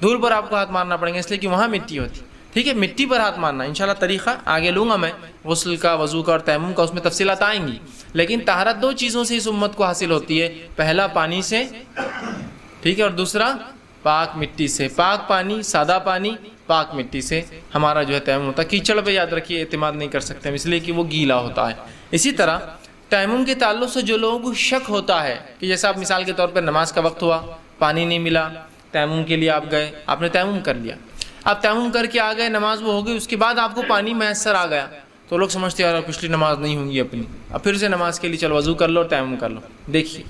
دھول پر آپ کو ہاتھ مارنا پڑیں گے اس لیے کہ وہاں مٹی ہوتی، ٹھیک ہے۔ مٹی پر ہاتھ مارنا انشاءاللہ طریقہ آگے لوں گا میں، غسل کا، وضو کا اور تیمم کا، اس میں تفصیلات آئیں گی، لیکن طہارت دو چیزوں سے اس امت کو حاصل ہوتی ہے، پہلا پانی سے، ٹھیک ہے، اور دوسرا پاک مٹی سے۔ پاک پانی، سادہ پانی، پاک مٹی سے ہمارا جو ہے تیمم ہوتا ہے۔ کیچڑ پہ یاد رکھیے اعتماد نہیں کر سکتے ہم، اس لیے کہ وہ گیلا ہوتا ہے۔ اسی طرح تیمم کے تعلق سے جو لوگوں کو شک ہوتا ہے کہ جیسا آپ مثال کے طور پر نماز کا وقت ہوا، پانی نہیں ملا، تیمم کے لیے آپ گئے، آپ نے تیمم کر لیا، آپ تیمم کر کے آ گئے، نماز وہ ہو گئی، اس کے بعد آپ کو پانی میسر آ گیا، تو لوگ سمجھتے ہیں یار پچھلی نماز نہیں ہوں گی اپنی، اب پھر سے نماز کے لیے چلو وضو کر لو اور تیمم کر لو۔ دیکھیے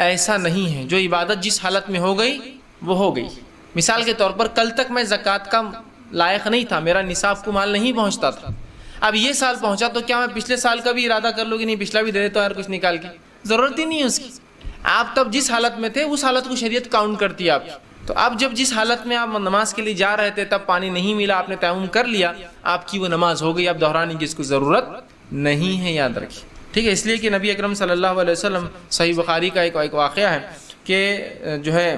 ایسا نہیں ہے، جو عبادت جس حالت میں ہو گئی وہ ہو گئی۔ مثال کے طور پر کل تک میں زکوٰۃ کا لائق نہیں تھا، میرا نصاب کو مال نہیں پہنچتا تھا، اب یہ سال پہنچا تو کیا میں پچھلے سال کا بھی ارادہ کر لوں کہ نہیں پچھلا بھی دے دیتا ہوں یار کچھ نکال کے؟ ضرورت ہی نہیں ہے اس کی۔ آپ تب جس حالت میں تھے اس حالت کو شریعت کاؤنٹ کرتی ہے آپ کی۔ تو اب جب جس حالت میں آپ نماز کے لیے جا رہے تھے تب پانی نہیں ملا، آپ نے تیمم کر لیا، آپ کی وہ نماز ہو گئی، اب دہرانے کی اس کو ضرورت نہیں ہے، یاد رکھیے، ٹھیک ہے۔ اس لیے کہ نبی اکرم صلی اللہ علیہ وسلم، صحیح بخاری کا ایک واقعہ ہے کہ جو ہے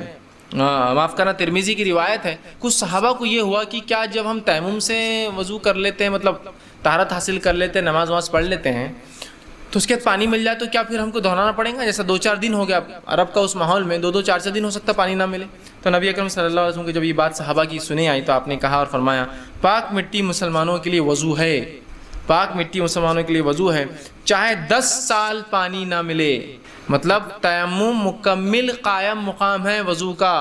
معاف کرنا ترمذی کی روایت ہے، کچھ صحابہ کو یہ ہوا کہ کیا جب ہم تیمم سے وضو کر لیتے ہیں، مطلب طہارت حاصل کر لیتے ہیں، نماز پڑھ لیتے ہیں، تو اس کے بعد پانی مل جائے تو کیا پھر ہم کو دہرانا پڑے گا؟ جیسا 2-4 دن ہو گیا عرب کا اس ماحول میں، 2-4 دن ہو سکتا پانی نہ ملے۔ تو نبی اکرم صلی اللہ علیہ وسلم کی جب یہ بات صحابہ کی سنی آئی تو آپ نے کہا اور فرمایا، پاک مٹی مسلمانوں کے لیے وضو ہے، پاک مٹی مسلمانوں کے لیے وضو ہے، چاہے 10 سال پانی نہ ملے۔ مطلب تیمم مکمل قائم مقام ہے وضو کا،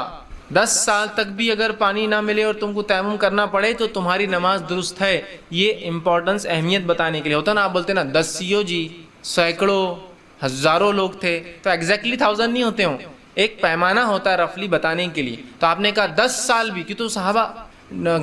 10 سال تک بھی اگر پانی نہ ملے اور تم کو تیمم کرنا پڑے تو تمہاری نماز درست ہے۔ یہ امپورٹنس، اہمیت بتانے کے لیے ہوتا نا، آپ بولتے نا 10 سیو جی، سینکڑوں، ہزاروں لوگ تھے، تو ایگزیکٹلی 1000 نہیں ہوتے ہوں، ایک پیمانہ ہوتا ہے رفلی بتانے کے لیے۔ تو آپ نے کہا 10 سال بھی، کہ تو صحابہ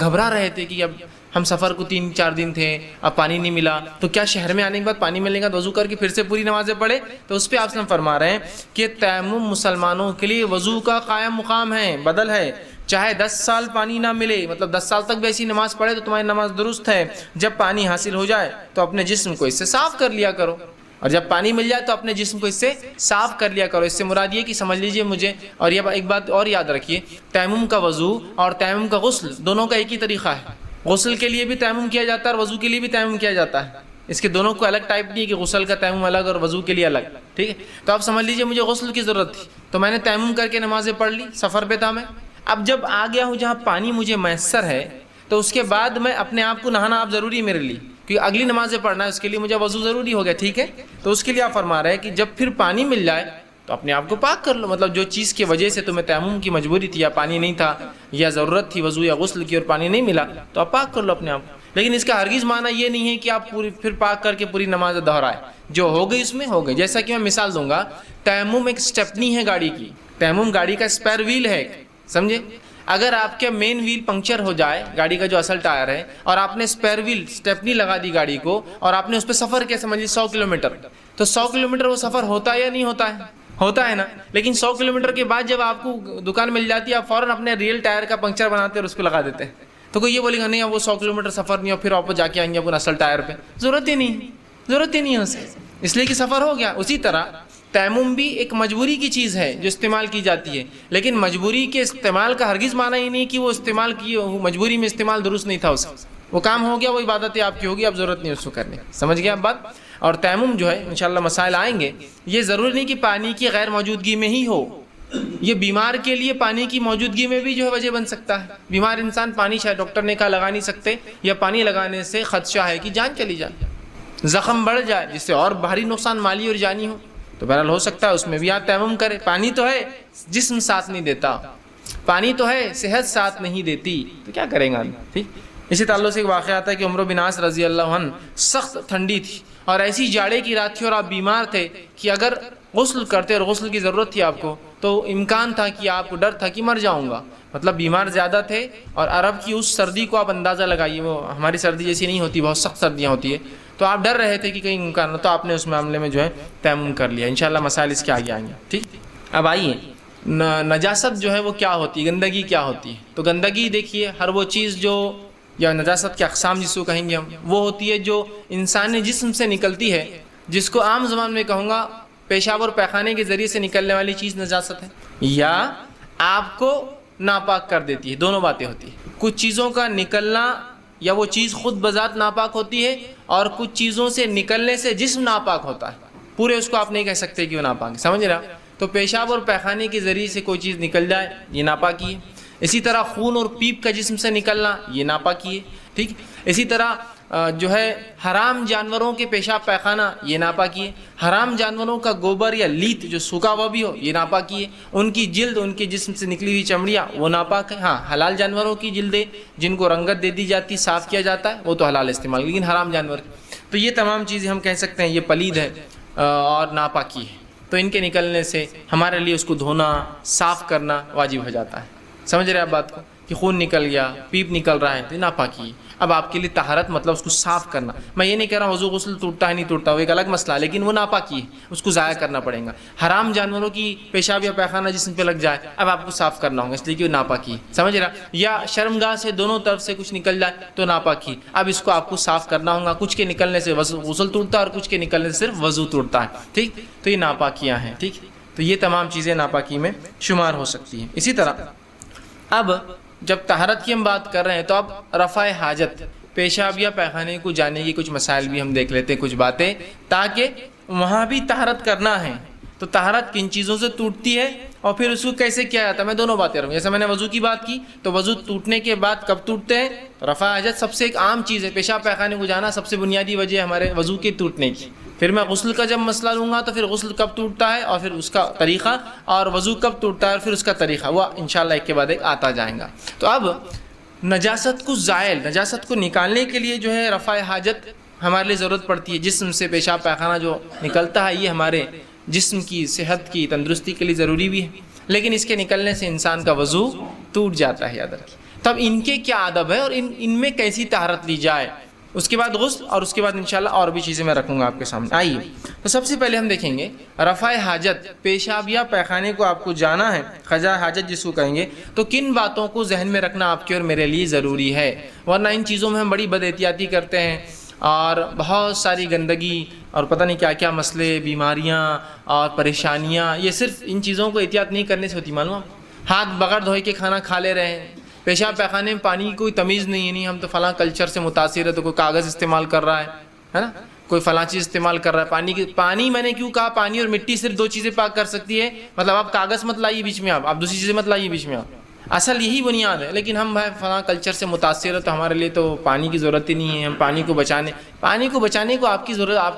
گھبرا رہے تھے کہ اب ہم سفر کو 3-4 دن تھے، اب پانی نہیں ملا، تو کیا شہر میں آنے کے بعد پانی ملنے کا وضو کر کے پھر سے پوری نمازیں پڑھے؟ تو اس پہ آپ سے فرما رہے ہیں کہ تیمم مسلمانوں کے لیے وضو کا قائم مقام ہے، بدل ہے، چاہے 10 سال پانی نہ ملے، مطلب 10 سال تک بھی ایسی نماز پڑھے تو تمہاری نماز درست ہے۔ جب پانی حاصل ہو جائے تو اپنے جسم کو اس سے صاف کر لیا کرو، اور جب پانی مل جائے تو اپنے جسم کو اس سے صاف کر لیا کرو۔ اس سے مراد یہ کہ سمجھ لیجئے مجھے، اور یہ ایک بات اور یاد رکھیے، تیمم کا وضو اور تیمم کا غسل دونوں کا ایک ہی طریقہ ہے۔ غسل کے لیے بھی تیمم کیا جاتا ہے اور وضو کے لیے بھی تیمم کیا جاتا ہے، اس کے دونوں کو الگ ٹائپ نہیں ہے کہ غسل کا تیمم الگ اور وضو کے لیے الگ، ٹھیک ہے۔ تو آپ سمجھ لیجئے مجھے غسل کی ضرورت تھی تو میں نے تیمم کر کے نمازیں پڑھ لی، سفر پہ تھا میں، اب جب آ گیا ہوں جہاں پانی مجھے میسر ہے تو اس کے بعد میں اپنے آپ کو نہانا آپ ضروری ہے میرے لیے، کیونکہ اگلی نمازیں پڑھنا ہے، اس کے لیے مجھے وضو ضروری ہو گیا، ٹھیک ہے۔ تو اس کے لیے آپ فرما رہے ہیں کہ جب پھر پانی مل جائے تو اپنے آپ کو پاک کر لو، مطلب جو چیز کی وجہ سے تمہیں تیمم کی مجبوری تھی، یا پانی نہیں تھا، یا ضرورت تھی وضو یا غسل کی اور پانی نہیں ملا، تو آپ پاک کر لو اپنے آپ کو۔ لیکن اس کا ہرگز معنی یہ نہیں ہے کہ آپ پھر پاک کر کے پوری نماز دہرائے، جو ہو گئی اس میں ہو گئی۔ جیسا کہ میں مثال دوں گا، تیمم ایک اسٹیپنی ہے گاڑی کی، تیمم گاڑی کا اسپیئر ویل ہے، سمجھے؟ اگر آپ کے مین ویل پنکچر ہو جائے، گاڑی کا جو اصل ٹائر ہے، اور آپ نے اسپیئر ویل اسٹیپنی لگا دی گاڑی کو، اور آپ نے اس پہ سفر کیا، سمجھیے 100 کلومیٹر، تو 100 کلومیٹر وہ سفر ہوتا ہے یا نہیں ہوتا ہے؟ ہوتا ہے نا۔ لیکن 100 کلومیٹر کے بعد جب آپ کو دکان مل جاتی ہے، آپ فوراً اپنے ریل ٹائر کا پنکچر بناتے ہیں اور اس پہ لگا دیتے ہیں، تو کوئی یہ بولے گا نہیں اب وہ 100 کلومیٹر سفر نہیں، اور پھر آپ جا کے آئیں گے اپنے اصل ٹائر پہ، ضرورت ہی نہیں ہے اس کی، اس لیے کہ سفر ہو گیا۔ اسی طرح تیمم بھی ایک مجبوری کی چیز ہے جو استعمال کی جاتی ہے، لیکن مجبوری کے استعمال کا ہرگز معنی ہی نہیں کہ وہ استعمال کی مجبوری میں استعمال درست نہیں تھا، اس وہ کام ہو گیا، وہ عبادت آپ کی ہوگی، اب ضرورت نہیں اس کو کرنے، سمجھ گئے آپ بات؟ اور تیمم جو ہے انشاءاللہ مسائل آئیں گے، یہ ضروری نہیں کہ پانی کی غیر موجودگی میں ہی ہو، یہ بیمار کے لیے پانی کی موجودگی میں بھی جو ہے وجہ بن سکتا ہے۔ بیمار انسان پانی شاید ڈاکٹر نے کہا لگا نہیں سکتے، یا پانی لگانے سے خدشہ ہے کہ جان چلی جائے، زخم بڑھ جائے، جس سے اور بھاری نقصان مالی اور جانی ہو، تو بہرحال ہو سکتا ہے اس میں بھی آپ تیمم کریں۔ پانی تو ہے، جسم ساتھ نہیں دیتا، پانی تو ہے، صحت ساتھ نہیں دیتی، تو کیا کریں گے؟ ٹھیک۔ اسی تعلق سے ایک واقعہ آتا ہے کہ عمرو بن عاص رضی اللہ عنہ، سخت ٹھنڈی تھی اور ایسی جاڑے کی رات تھی اور آپ بیمار تھے کہ اگر غسل کرتے اور غسل کی ضرورت تھی آپ کو تو امکان تھا کہ آپ کو ڈر تھا کہ مر جاؤں گا، مطلب بیمار زیادہ تھے، اور عرب کی اس سردی کو آپ اندازہ لگائیے، وہ ہماری سردی جیسی نہیں ہوتی، بہت سخت سردیاں ہوتی ہے، تو آپ ڈر رہے تھے کہ کہیں امکان نہ، تو آپ نے اس معاملے میں جو ہے تیمم کر لیا۔ انشاءاللہ مسائل اس کے آگے آئیں گے، ٹھیک۔ اب آئیے نجاست جو ہے وہ کیا ہوتی ہے، گندگی کیا ہوتی ہے؟ تو گندگی دیکھیے، ہر وہ چیز جو، یا نجاست کے اقسام جس کو کہیں گے ہم، وہ ہوتی ہے جو انسانی جسم سے نکلتی ہے، جس کو عام زبان میں کہوں گا پیشاب اور پیخانے کے ذریعے سے نکلنے والی چیز نجاست ہے، یا آپ کو ناپاک کر دیتی ہے، دونوں باتیں ہوتی ہیں۔ کچھ چیزوں کا نکلنا، یا وہ چیز خود بذات ناپاک ہوتی ہے، اور کچھ چیزوں سے نکلنے سے جسم ناپاک ہوتا ہے، پورے اس کو آپ نہیں کہہ سکتے کہ وہ ناپاک ہے، سمجھ رہا؟ تو پیشاب اور پیخانے کے ذریعے سے کوئی چیز نکل جائے یہ ناپاکی ہے. اسی طرح خون اور پیپ کا جسم سے نکلنا یہ ناپاکی ہے. ٹھیک. اسی طرح جو ہے حرام جانوروں کے پیشاب پیخانہ یہ ناپاکی ہے. حرام جانوروں کا گوبر یا لیت جو سوکھا ہوا بھی ہو یہ ناپاکی ہے. ان کی جلد، ان کے جسم سے نکلی ہوئی چمڑیاں وہ ناپاک ہے. ہاں حلال جانوروں کی جلدیں جن کو رنگت دے دی جاتی، صاف کیا جاتا ہے، وہ تو حلال استعمال، لیکن حرام جانور تو یہ تمام چیزیں ہم کہہ سکتے ہیں یہ پلید ہے اور ناپاکی ہے. تو ان کے نکلنے سے ہمارے لیے اس کو دھونا، صاف کرنا واجب ہو جاتا ہے. سمجھ رہے آپ بات کو کہ خون نکل گیا، پیپ نکل رہا ہے تو یہ ناپاکی ہے. اب آپ کے لیے طہارت مطلب اس کو صاف کرنا. میں یہ نہیں کہہ رہا ہوں وضو غسل ٹوٹتا ہے نہیں ٹوٹتا، وہ ایک الگ مسئلہ ہے، لیکن وہ ناپاکی ہے، اس کو ضائع کرنا پڑے گا. حرام جانوروں کی پیشاب یا پیخانہ جسم پہ لگ جائے اب آپ کو صاف کرنا ہوگا، اس لیے کہ وہ ناپاکی ہے. سمجھ رہا؟ یا شرمگاہ سے دونوں طرف سے کچھ نکل جائے تو ناپاکی، اب اس کو آپ کو صاف کرنا ہوگا. کچھ کے نکلنے سے غسل ٹوٹتا ہے اور کچھ کے نکلنے سے صرف وضو ٹوٹتا ہے. ٹھیک. تو یہ ناپاکیاں ہیں. ٹھیک. تو یہ تمام چیزیں ناپاکی میں شمار ہو سکتی ہیں. اسی طرح اب جب طہارت کی ہم بات کر رہے ہیں تو اب رفع حاجت، پیشاب یا پیخانے کو جانے کی کچھ مسائل بھی ہم دیکھ لیتے ہیں، کچھ باتیں، تاکہ وہاں بھی طہارت کرنا ہے تو طہارت کن چیزوں سے ٹوٹتی ہے اور پھر اس کو کیسے کیا جاتا ہے. میں دونوں باتیں رہوں. جیسے میں نے وضو کی بات کی تو وضو ٹوٹنے کے بعد کب ٹوٹتے ہیں؟ رفع حاجت سب سے ایک عام چیز ہے، پیشاب پیخانے کو جانا سب سے بنیادی وجہ ہے ہمارے وضو کے ٹوٹنے کی. پھر میں غسل کا جب مسئلہ لوں گا تو پھر غسل کب ٹوٹتا ہے اور پھر اس کا طریقہ، اور وضو کب ٹوٹتا ہے اور پھر اس کا طریقہ، وہ انشاءاللہ ایک کے بعد ایک آتا جائیں گا. تو اب نجاست کو زائل، نجاست کو نکالنے کے لیے جو ہے رفع حاجت ہمارے لیے ضرورت پڑتی ہے. جسم سے پیشاب پیخانہ جو نکلتا ہے یہ ہمارے جسم کی صحت کی تندرستی کے لیے ضروری بھی ہے، لیکن اس کے نکلنے سے انسان کا وضو ٹوٹ جاتا ہے، یاد رکھیے. تب ان کے کیا ادب ہے اور ان میں کیسی طہارت لی جائے، اس کے بعد غسل، اور اس کے بعد انشاءاللہ اور بھی چیزیں میں رکھوں گا آپ کے سامنے. آئیے تو سب سے پہلے ہم دیکھیں گے رفع حاجت، پیشاب یا پیخانے کو آپ کو جانا ہے، قضاء حاجت جس کو کہیں گے، تو کن باتوں کو ذہن میں رکھنا آپ کے اور میرے لیے ضروری ہے. ورنہ ان چیزوں میں ہم بڑی بد احتیاطی کرتے ہیں اور بہت ساری گندگی اور پتہ نہیں کیا کیا مسئلے، بیماریاں اور پریشانیاں یہ صرف ان چیزوں کو احتیاط نہیں کرنے سے ہوتی. معلوم، ہاتھ بغیر دھوئے کے کھانا کھا لے رہے ہیں، پیشاب پیخانے میں پانی کی کوئی تمیز نہیں ہے، نہیں ہم تو فلاں کلچر سے متاثر ہے تو کوئی کاغذ استعمال کر رہا ہے نا، کوئی فلاں چیز استعمال کر رہا ہے. پانی میں نے کیوں کہا پانی اور مٹی صرف دو چیزیں پاک کر سکتی ہے، مطلب آپ کاغذ مت لائیے بیچ میں، آپ دوسری چیزیں مت لائیے بیچ میں، اصل یہی بنیاد ہے. لیکن ہم فلاں کلچر سے متاثر ہے تو ہمارے لیے تو پانی کی ضرورت ہی نہیں ہے. ہم پانی کو بچانے کو آپ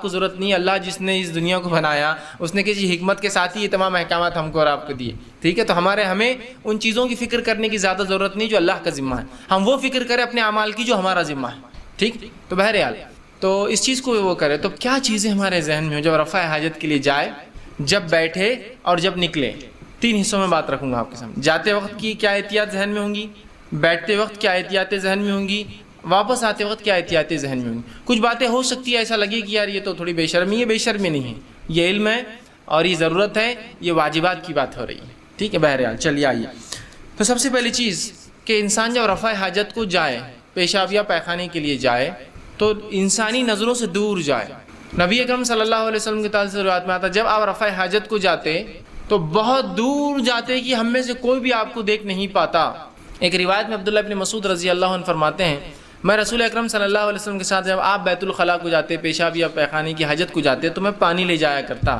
کو ضرورت نہیں ہے. اللہ جس نے اس دنیا کو بنایا اس نے کسی حکمت کے ساتھ ہی یہ تمام احکامات ہم کو اور آپ کو دیے. ٹھیک ہے. تو ہمیں ان چیزوں کی فکر کرنے کی زیادہ ضرورت نہیں جو اللہ کا ذمہ ہے. ہم وہ فکر کریں اپنے اعمال کی جو ہمارا ذمہ ہے. ٹھیک. تو بہرحال تو اس چیز کو وہ کرے. تو کیا چیزیں ہمارے ذہن میں ہو جب رفع حاجت کے لیے جائے، جب بیٹھے اور جب نکلے. 3 حصوں میں بات رکھوں گا آپ کے سامنے. جاتے وقت کی کیا احتیاط ذہن میں ہوں گی، بیٹھتے وقت کیا احتیاطیں ذہن میں ہوں گی، واپس آتے وقت کیا احتیاطیں ذہن میں ہوں گی. کچھ باتیں ہو سکتی ہے ایسا لگے کہ یار یہ تو تھوڑی بے شرمی ہے، بے شرمی نہیں ہے، یہ علم ہے اور یہ ضرورت ہے، یہ واجبات کی بات ہو رہی ہے. ٹھیک ہے. بہرحال چلیے آئیے. تو سب سے پہلی چیز کہ انسان جب رفع حاجت کو جائے، پیشاب یا پیخانے کے لیے جائے تو انسانی نظروں سے دور جائے. نبی اکرم صلی اللہ علیہ وسلم کے تعلق سے روایت میں آتا جب آپ رفع حاجت کو جاتے تو بہت دور جاتے کہ ہم میں سے کوئی بھی آپ کو دیکھ نہیں پاتا. ایک روایت میں عبداللہ ابن مسعود رضی اللہ عنہ فرماتے ہیں میں رسول اکرم صلی اللہ علیہ وسلم کے ساتھ جب آپ بیت الخلاء کو جاتے، پیشاب یا پیخانے کی حاجت کو جاتے تو میں پانی لے جایا کرتا.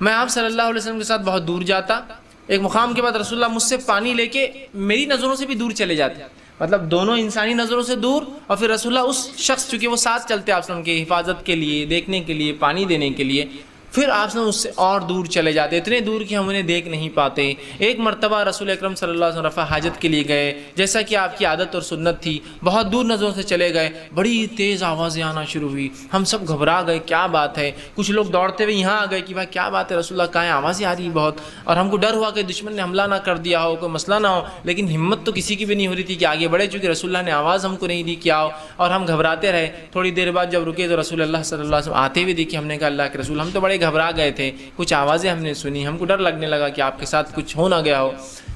میں آپ صلی اللہ علیہ وسلم کے ساتھ بہت دور جاتا. ایک مقام کے بعد رسول اللہ مجھ سے پانی لے کے میری نظروں سے بھی دور چلے جاتے، مطلب دونوں انسانی نظروں سے دور، اور پھر رسول اللہ اس شخص چونکہ وہ ساتھ چلتے آپ وسلم کی حفاظت کے لیے، دیکھنے کے لیے، پانی دینے کے لیے، پھر آپ اس سے اور دور چلے جاتے، اتنے دور کہ ہم انہیں دیکھ نہیں پاتے. ایک مرتبہ رسول اکرم صلی اللہ علیہ وسلم رفع حاجت کے لیے گئے، جیسا کہ آپ کی عادت اور سنت تھی، بہت دور نظروں سے چلے گئے، بڑی تیز آوازیں آنا شروع ہوئی. ہم سب گھبرا گئے، کیا بات ہے. کچھ لوگ دوڑتے ہوئے یہاں آ گئے کہ بھائی کیا بات ہے رسول اللہ، کہاں ہیں، آوازیں آ رہی بہت. اور ہم کو ڈر ہوا کہ دشمن نے حملہ نہ کر دیا ہو، کوئی مسئلہ نہ ہو. لیکن ہمت تو کسی کی بھی نہیں ہو رہی تھی کہ آگے بڑھے، چونکہ رسول اللہ نے آواز ہم کو نہیں دی کہ آؤ، اور ہم گھبراتے رہے. تھوڑی دیر بعد جب رکے تو رسول اللہ صلی اللہ علیہ وسلم آتے ہوئے دیکھے. ہم نے کہا اللہ کے رسول ہم تو بڑے گھبرا گئے تھے، کچھ آوازیں ہم نے سنی، ہم کو ڈر لگنے لگا کہ آپ کے ساتھ کچھ ہو نہ گیا ہو.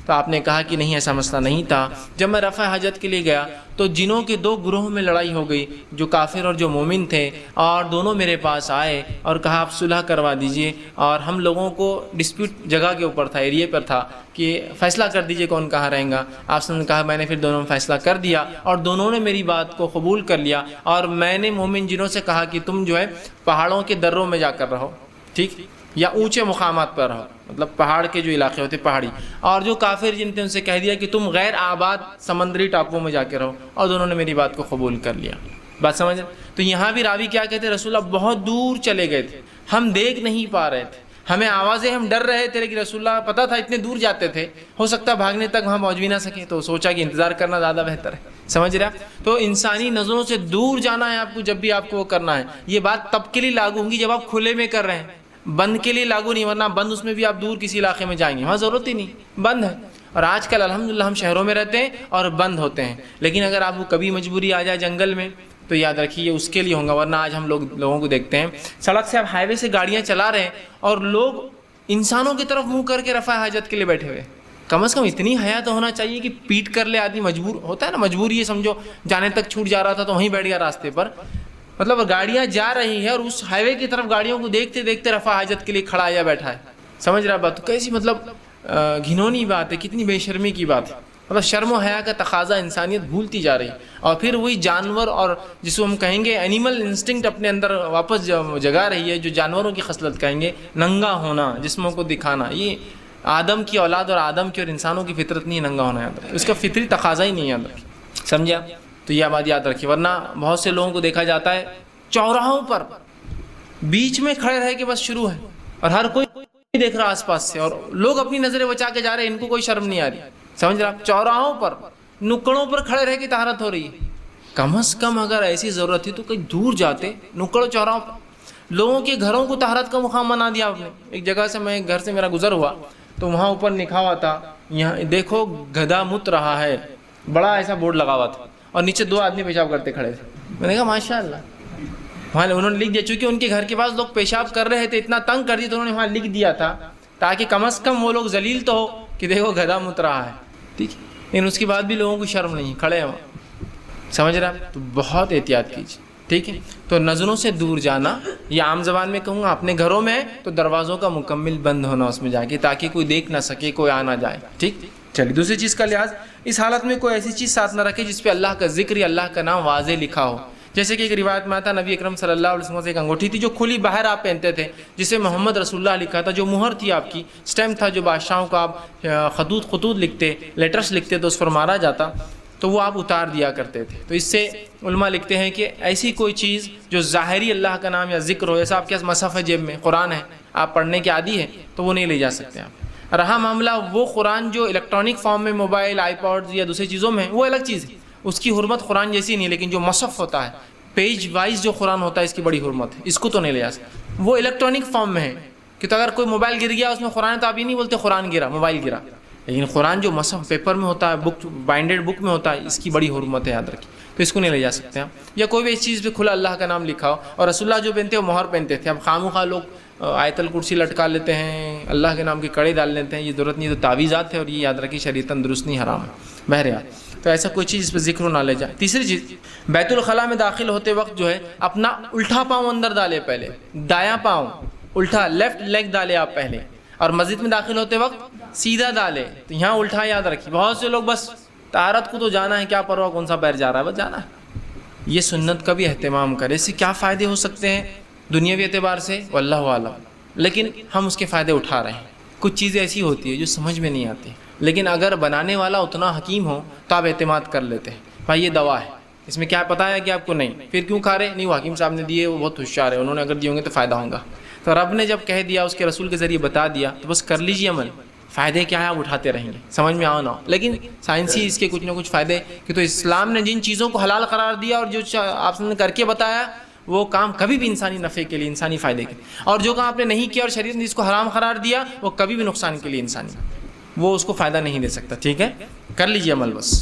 تو آپ نے کہا کہ نہیں ایسا مسئلہ نہیں تھا. جب میں رفع حاجت کے لیے گیا تو جنوں کے 2 گروہوں میں لڑائی ہو گئی، جو کافر اور جو مومن تھے، اور دونوں میرے پاس آئے اور کہا آپ صلح کروا دیجئے. اور ہم لوگوں کو ڈسپیوٹ جگہ کے اوپر تھا، ایریے پر تھا کہ فیصلہ کر دیجئے کون کہاں رہیں گا. آپ نے کہا میں نے پھر دونوں میں فیصلہ کر دیا اور دونوں نے میری بات کو قبول کر لیا. اور میں نے مومن جنوں سے کہا کہ تم جو ہے پہاڑوں کے دروں میں جا کر رہو، ٹھیک، یا اونچے مقامات پر رہو، مطلب پہاڑ کے جو علاقے ہوتے پہاڑی، اور جو کافر جن تھے ان سے کہہ دیا کہ تم غیر آباد سمندری ٹاپوؤں میں جا کے رہو، اور دونوں نے میری بات کو قبول کر لیا۔ بات سمجھ؟ تو یہاں بھی راوی کیا کہتے ہیں، رسول اللہ بہت دور چلے گئے تھے، ہم دیکھ نہیں پا رہے تھے، ہمیں آوازیں، ہم ڈر رہے تھے، لیکن رسول اللہ پتہ تھا اتنے دور جاتے تھے، ہو سکتا ہے بھاگنے تک وہاں پہنچ بھی نہ سکیں، تو سوچا کہ انتظار کرنا زیادہ بہتر ہے۔ سمجھ رہے آپ؟ تو انسانی نظروں سے دور جانا ہے آپ کو، جب بھی آپ کو وہ کرنا ہے۔ یہ بات تب کے لیے لاگو ہوگی جب آپ کھلے میں کر رہے ہیں، بند کے لیے لاگو نہیں، ورنہ بند اس میں بھی آپ دور کسی علاقے میں جائیں گے، وہاں ضرورت ہی نہیں، بند ہے۔ اور آج کل الحمدللہ ہم شہروں میں رہتے ہیں اور بند ہوتے ہیں، لیکن اگر آپ کو کبھی مجبوری آ جائے جنگل میں تو یاد رکھیے اس کے لیے ہوگا، ورنہ آج ہم لوگوں کو دیکھتے ہیں سڑک سے، آپ ہائی وے سے گاڑیاں چلا رہے ہیں اور لوگ انسانوں کی طرف منہ کر کے رفع حاجت کے لیے بیٹھے ہوئے۔ کم از کم اتنی حیا تو ہونا چاہیے کہ پیٹ کر لے آدمی، مجبور ہوتا ہے نا، مجبوری یہ سمجھو، جانے تک چھوٹ جا رہا تھا تو وہیں بیٹھ گیا راستے پر، مطلب گاڑیاں جا رہی ہیں اور اس ہائی وے کی طرف گاڑیوں کو دیکھتے دیکھتے رفع حاجت کے لیے کھڑا یا بیٹھا ہے۔ سمجھ رہا بات؟ کیسی مطلب گھنونی بات ہے، کتنی بے شرمی کی بات ہے، مطلب شرم و حیا کا تقاضا انسانیت بھولتی جا رہی ہے، اور پھر وہی جانور اور جس کو ہم کہیں گے اینیمل انسٹنکٹ اپنے اندر واپس جگا رہی ہے، جو جانوروں کی خصلت کہیں گے، ننگا ہونا، جسموں کو دکھانا۔ یہ آدم کی اولاد اور آدم کی اور انسانوں کی فطرت نہیں ہے ننگا ہونا، یاد رکھیے، اس کا فطری تقاضا ہی نہیں یاد رکھیے، سمجھا؟ تو یہ بات یاد رکھیے، ورنہ بہت سے لوگوں کو دیکھا جاتا ہے چوراہوں پر بیچ میں کھڑے رہ کے بس شروع ہے، اور ہر کوئی دیکھ رہا آس پاس سے، اور لوگ اپنی نظریں بچا کے جا رہے ہیں، ان کو کوئی شرم نہیں آ رہی۔ سمجھ رہا؟ چوراہوں پر، نکڑوں پر کھڑے رہ کے طہارت ہو رہی ہے۔ کم از کم اگر ایسی ضرورت تھی تو کہیں دور جاتے، نکڑ چوراہوں پر لوگوں کے گھروں کو طہارت کا مقام بنا دیا آپ نے۔ ایک جگہ سے میں گھر سے میرا گزر ہوا تو وہاں اوپر لکھا ہوا تھا، یہاں دیکھو گدھا مت رہا ہے، بڑا ایسا بورڈ لگا ہوا تھا، اور نیچے 2 آدمی پیشاب کرتے کھڑے تھے۔ میں نے کہا ماشاء اللہ، وہاں انہوں نے لکھ دیا، چونکہ ان کے گھر کے پاس لوگ پیشاب کر رہے تھے، اتنا تنگ کر دیا تو انہوں نے وہاں لکھ دیا تھا تاکہ کم از کم وہ لوگ ذلیل تو ہو کہ دیکھو گدھا مت رہا ہے، ٹھیک ہے، لیکن اس کے بعد بھی لوگوں کو شرم نہیں، کھڑے ہیں وہاں۔ سمجھ رہے ہیں؟ تو بہت احتیاط کیجیے، ٹھیک ہے۔ تو نظروں سے دور جانا، یا عام زبان میں کہوں گا اپنے گھروں میں تو دروازوں کا مکمل بند ہونا اس میں جا کے، تاکہ کوئی دیکھ نہ سکے، کوئی آ نہ جائے، ٹھیک۔ چلیے، دوسری چیز کا لحاظ، اس حالت میں کوئی ایسی چیز ساتھ نہ رکھے جس پہ اللہ کا ذکر یا اللہ کا نام واضح لکھا ہو۔ جیسے کہ ایک روایت میں آتا، نبی اکرم صلی اللہ علیہ وسلم سے ایک انگوٹھی تھی جو کھلی باہر آپ پہنتے تھے، جسے محمد رسول اللہ لکھا تھا، جو مہر تھی آپ کی، سٹیمپ تھا، جو بادشاہوں کا آپ خطوط لکھتے، لیٹرز لکھتے تو اس پر مارا جاتا، تو وہ آپ اتار دیا کرتے تھے۔ تو اس سے علماء لکھتے ہیں کہ ایسی کوئی چیز جو ظاہری اللہ کا نام یا ذکر ہو، جیسا آپ کے پاس مصحف ہے، جیب میں قرآن ہے، آپ پڑھنے کے عادی ہیں، تو وہ نہیں لے جا سکتے آپ۔ رہا معاملہ وہ قرآن جو الیکٹرانک فارم میں موبائل، آئی پاڈ یا دوسری چیزوں میں ہے، وہ الگ چیز ہے، اس کی حرمت قرآن جیسی نہیں، لیکن جو مصحف ہوتا ہے، پیج وائز جو قرآن ہوتا ہے، اس کی بڑی حرمت ہے، اس کو تو نہیں لے جا سکتے۔ وہ الیکٹرانک فارم میں ہے کہ تو اگر کوئی موبائل گر گیا اس میں قرآن ہے تو آپ یہ نہیں بولتے قرآن گرا، موبائل گرا، لیکن قرآن جو مصحف پیپر میں ہوتا ہے، بک بائنڈیڈ بک میں ہوتا ہے، اس کی بڑی حرمت ہے، یاد رکھیے، تو اس کو نہیں لے جا سکتے آپ۔ یا کوئی بھی اس چیز پہ کھلا اللہ کا نام لکھا ہو، اور رسول اللہ جو پہنتے ہیں وہ مہر پہنتے تھے، اب خامخواہ لوگ آیت الکرسی لٹکا لیتے ہیں، اللہ کے نام کے کڑے ڈال لیتے ہیں، یہ ضرورت نہیں، تو تعویذات ہے، اور یہ یاد رکھیے شریعتاً درست نہیں، حرام ہے۔ بہرحال تو ایسا کوئی چیز اس پہ ذکر نہ لے جائے۔ تیسری چیز، بیت الخلاء میں داخل ہوتے وقت جو ہے اپنا الٹا پاؤں اندر ڈالے، پہلے دایاں پاؤں الٹا، لیفٹ لیگ ڈالے آپ پہلے، اور مسجد میں داخل ہوتے وقت سیدھا ڈالے، تو یہاں الٹا یاد رکھیے۔ بہت سے لوگ بس طہارت کو تو جانا ہے، کیا پرواہ کون سا پیر جا رہا ہے، بس جانا ہے۔ یہ سنت کا بھی اہتمام کرے، اس سے کیا فائدے ہو سکتے ہیں دنیاوی اعتبار سے واللہ عالم، لیکن ہم اس کے فائدے اٹھا رہے ہیں۔ کچھ چیزیں ایسی ہوتی ہیں جو سمجھ میں نہیں آتی، لیکن اگر بنانے والا اتنا حکیم ہو تو آپ اعتماد کر لیتے ہیں، بھائی یہ دوا ہے، اس میں کیا پتہ ہے کہ آپ کو نہیں، پھر کیوں کھا رہے؟ نہیں، وہ حکیم صاحب نے دیے، وہ بہت ہوشیار ہے، انہوں نے اگر دیے ہوں گے تو فائدہ ہوگا۔ تو رب نے جب کہہ دیا، اس کے رسول کے ذریعے بتا دیا، تو بس کر لیجیے عمل، فائدے کیا ہے آپ اٹھاتے رہیں گے، سمجھ میں آؤ نہ ہو، لیکن سائنسی اس کے کچھ نہ کچھ فائدے، کہ تو اسلام نے جن چیزوں کو حلال قرار دیا اور جو آپ نے کر کے بتایا، وہ کام کبھی بھی انسانی نفع کے لیے، انسانی فائدے کے لیے، اور جو کام آپ نے نہیں کیا اور شریعت نے اس کو حرام قرار دیا، وہ کبھی بھی نقصان کے لیے انسانی، وہ اس کو فائدہ نہیں دے سکتا، ٹھیک ہے، کر لیجیے عمل بس۔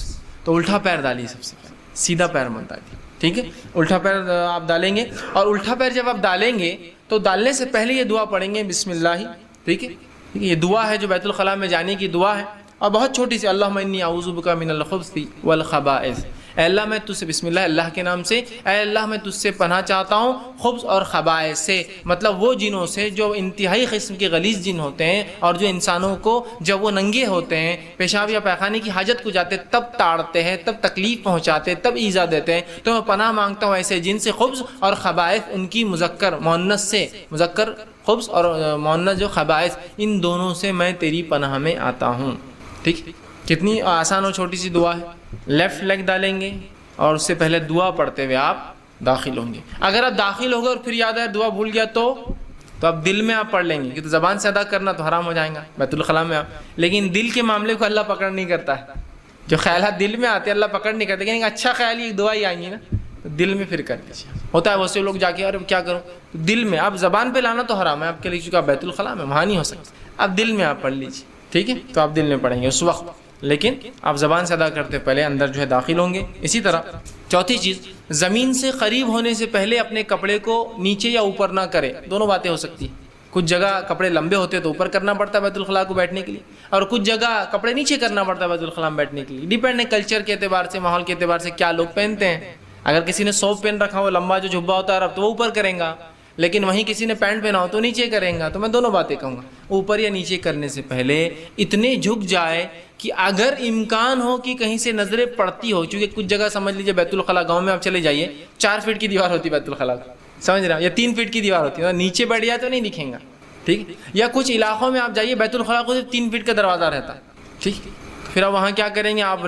تو الٹا پیر ڈالیے، سب سے پہلے سیدھا پیر مت ڈالیے، ٹھیک ہے، الٹا پیر آپ ڈالیں گے، اور الٹا پیر جب آپ ڈالیں گے تو ڈالنے سے پہلے یہ دعا پڑھیں گے، بسم اللہ، ٹھیک ہے، یہ دعا ہے جو بیت الخلاء میں جانے کی دعا ہے، اور بہت چھوٹی سی، اللہم انی اعوذ بک من الخبث والخبائث، اے اللہ میں تجھ سے، بسم اللہ، اللہ کے نام سے، اے اللہ میں تجھ سے پناہ چاہتا ہوں خبث اور خبائث سے، مطلب وہ جنوں سے جو انتہائی قسم کے غلیظ جن ہوتے ہیں، اور جو انسانوں کو جب وہ ننگے ہوتے ہیں، پیشاب یا پیخانے کی حاجت کو جاتے تب تاڑتے ہیں، تب تکلیف پہنچاتے، تب ایذا دیتے ہیں، تو میں پناہ مانگتا ہوں ایسے جن سے، خبث اور خبائث ان کی مذکر مؤنث سے، مذکر خبث اور مؤنث جو خبائث، ان دونوں سے میں تیری پناہ میں آتا ہوں. ٹھیک، کتنی آسان اور چھوٹی سی دعا ہے. لیفٹ لیگ ڈالیں گے اور اس سے پہلے دعا پڑھتے ہوئے آپ داخل ہوں گے. اگر آپ داخل ہو گئے اور پھر یاد آئے دعا بھول گیا تو اب دل میں آپ پڑھ لیں گے، کہ تو زبان سے ادا کرنا تو حرام ہو جائے گا بیت الخلاء میں آپ. لیکن دل کے معاملے کو اللہ پکڑ نہیں کرتا ہے. جو خیالات دل میں آتے ہیں اللہ پکڑ نہیں کرتے، لیکن اچھا خیال یہ دعا ہی آئیں گی نا، تو دل میں پھر کر لیجیے. ہوتا ہے ویسے لوگ جا کے ارے کیا کروں، دل میں آپ زبان پہ لانا تو حرام ہے آپ کے لیے، چونکہ بیت الخلاء میں وہاں نہیں ہو سکتا. اب دل میں آپ پڑھ لیجیے، ٹھیک ہے، تو آپ دل میں پڑھیں گے اس وقت، لیکن آپ زبان سے ادا کرتے پہلے اندر جو ہے داخل ہوں گے. اسی طرح چوتھی چیز، زمین سے قریب ہونے سے پہلے اپنے کپڑے کو نیچے یا اوپر نہ کرے. دونوں باتیں ہو سکتی ہیں. کچھ جگہ کپڑے لمبے ہوتے ہیں تو اوپر کرنا پڑتا ہے بیت الخلاء کو بیٹھنے کے لیے، اور کچھ جگہ کپڑے نیچے کرنا پڑتا ہے بیت الخلاء میں بیٹھنے کے لیے. ڈیپینڈ ہے کلچر کے اعتبار سے، ماحول کے اعتبار سے کیا لوگ پہنتے ہیں. اگر کسی نے صوف پہن رکھا ہو لمبا جو جھبا ہوتا ہے رب، تو وہ اوپر کریں گا، لیکن وہیں کسی نے پینٹ پہنا ہو تو نیچے کریں گا. تو میں دونوں باتیں کہوں گا، اوپر یا نیچے کرنے سے پہلے اتنے جھک جائے کہ اگر امکان ہو کہ کہیں سے نظریں پڑتی ہو. چونکہ کچھ جگہ سمجھ لیجیے بیت الخلاء گاؤں میں آپ چلے جائیے 4 فٹ کی دیوار ہوتی ہے بیت الخلاء، سمجھ رہے ہیں، یا 3 فٹ کی دیوار ہوتی ہے، نیچے بیٹھ جائے تو نہیں دکھیں گا. ٹھیک، یا کچھ علاقوں میں آپ جائیے بیت الخلاء کو صرف 3 فٹ کا دروازہ رہتا ہے. ٹھیک، پھر آپ وہاں کیا کریں گے، آپ